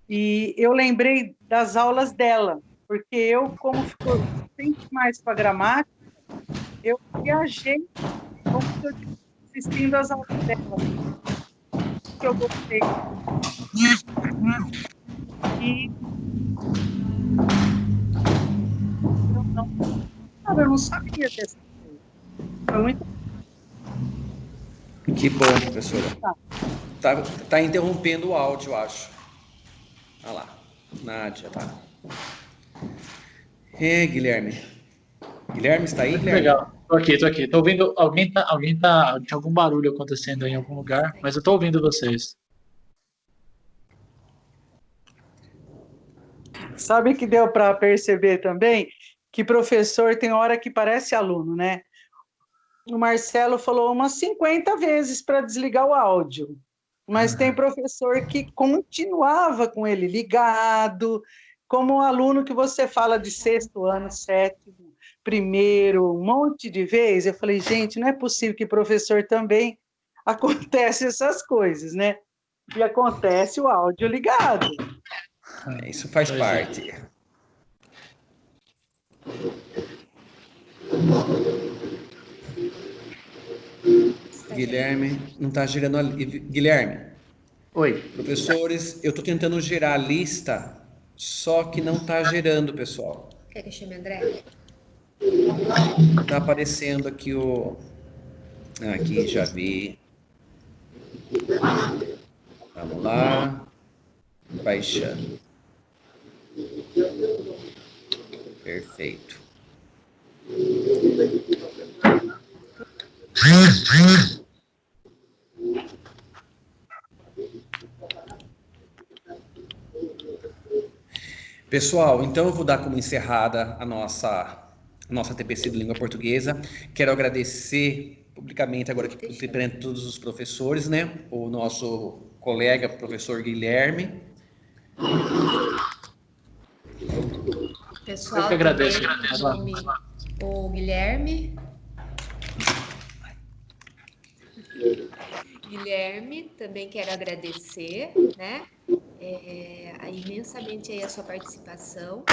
S5: E eu lembrei das aulas dela, porque eu, como ficou sempre mais para gramática, eu viajei como se eu estivesse assistindo às aulas dela, que eu gostei. E eu não sabia dessa coisa. Foi muito
S1: Que bom, professora. Tá interrompendo o áudio, eu acho. Olha lá, Nádia, tá. Guilherme. Guilherme, está aí,
S6: Muito
S1: Guilherme?
S6: legal. Tô aqui. Tô ouvindo. Tinha algum barulho acontecendo em algum lugar, mas eu tô ouvindo vocês.
S5: Sabe que deu para perceber também que professor tem hora que parece aluno, né? O Marcelo falou umas 50 vezes para desligar o áudio, mas tem professor que continuava com ele ligado, como o aluno que você fala de 6º ano, 7º, primeiro, um monte de vezes. Eu falei, gente, não é possível que professor também acontece essas coisas, né? E acontece o áudio ligado.
S1: Isso faz parte. Guilherme, não está gerando a... Guilherme.
S6: Oi.
S1: Professores, eu estou tentando gerar a lista, só que não está gerando, pessoal.
S2: Quer que eu chame André?
S1: Está aparecendo aqui o... Aqui, já vi. Vamos lá. Baixando. Perfeito. Pessoal, então eu vou dar como encerrada a nossa TPC de Língua Portuguesa. Quero agradecer publicamente agora aqui perante todos os professores, né? O nosso colega, professor Guilherme.
S2: Pessoal,
S6: Eu que agradeço.
S2: O Guilherme. Guilherme, também quero agradecer, né? Imensamente aí a sua participação.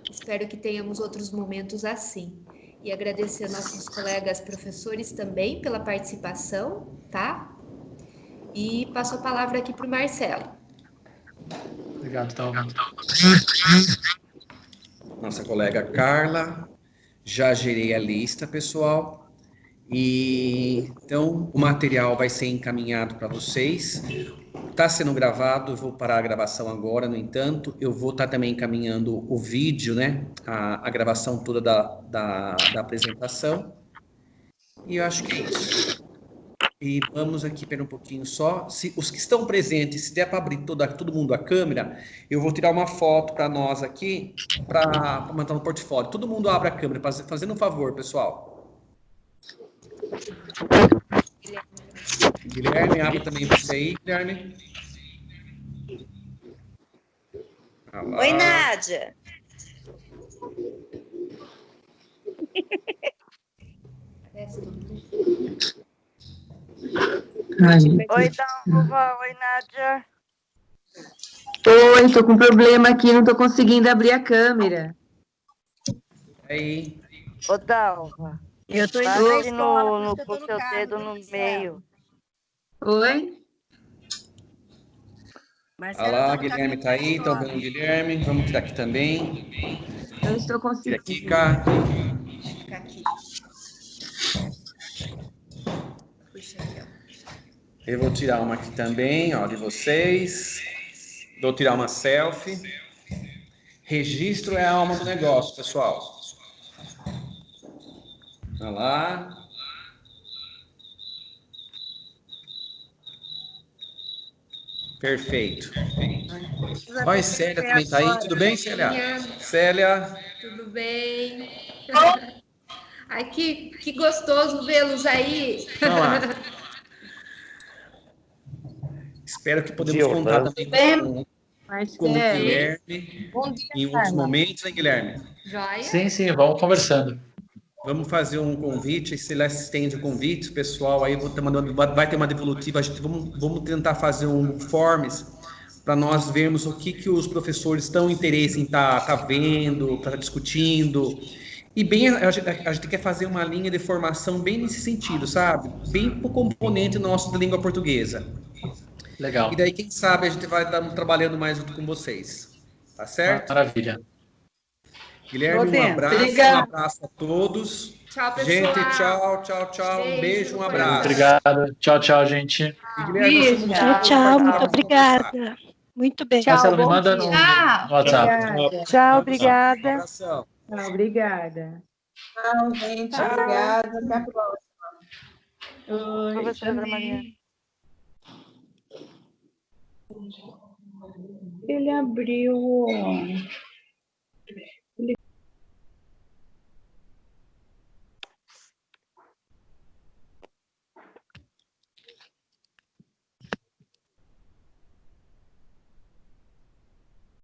S2: Espero que tenhamos outros momentos assim. E agradecer nossos colegas professores também pela participação, tá? E passo a palavra aqui para o Marcelo.
S6: Obrigado, tá ouvindo.
S1: Nossa colega Carla. Já gerei a lista, pessoal. E então o material vai ser encaminhado para vocês. Está sendo gravado, eu vou parar a gravação agora, no entanto, eu vou estar também encaminhando o vídeo, né? A gravação toda da apresentação. E eu acho que é isso. E vamos aqui para um pouquinho só. Se os que estão presentes, se der para abrir todo mundo a câmera, eu vou tirar uma foto para nós aqui, para mandar no portfólio. Todo mundo abre a câmera, fazendo um favor, pessoal. Guilherme, abre também você aí, Guilherme.
S9: Oi, Nádia.
S7: Oi, Dalva. Oi, Nádia.
S9: Oi, tô com problema aqui, não tô conseguindo abrir a câmera.
S1: Aí.
S7: Ô, Dalva.
S9: Eu tô
S7: indo
S9: no
S7: com o seu dedo no meio.
S9: Oi?
S1: Olha lá, Guilherme tá aí, estão vendo o Guilherme. Vamos tirar aqui também.
S9: Eu estou
S1: Tira
S9: conseguindo.
S1: aqui, cá.
S2: Fica aqui. Puxa aqui, ó.
S1: Eu vou tirar uma aqui também, ó, de vocês. Vou tirar uma selfie. Registro é a alma do negócio, pessoal. Olha lá. Perfeito. Oi, Célia também tá aí. Tudo bem, Célia? Célia.
S2: Tudo bem? Ai, que gostoso vê-los aí.
S1: Vamos lá. Espero que podemos contar também com o Guilherme em outros momentos, hein, Guilherme?
S2: Joia?
S6: Sim, vamos conversando.
S1: Vamos fazer um convite, se ela estende o convite, pessoal, aí vou ter mandando, vai ter uma devolutiva, a gente vamos tentar fazer um forms para nós vermos o que os professores estão interesse em tá vendo, para discutindo. E bem, a gente quer fazer uma linha de formação bem nesse sentido, sabe? Bem para o componente nosso da língua portuguesa.
S6: Legal.
S1: E daí, quem sabe, a gente vai estar trabalhando mais junto com vocês. Tá certo?
S6: Maravilha.
S1: Guilherme, um abraço.
S5: Obrigada.
S1: Um abraço a todos.
S2: Tchau, pessoal.
S1: Gente, tchau, tchau, tchau. Um beijo, um
S2: no
S1: abraço.
S6: Obrigado. Tchau, tchau, gente.
S1: E, Guilherme, você não
S10: Tchau, tchau. Muito obrigada. Muito bem.
S6: Marcelo, me
S8: bom
S6: manda
S8: dia.
S6: no WhatsApp.
S9: Obrigada.
S10: Tchau,
S1: Um
S10: obrigada.
S1: abração.
S9: Tchau, obrigada.
S11: Tchau, gente. Obrigada. Até a próxima.
S9: Oi,
S7: Professora Ana Maria.
S9: também. Ele abriu.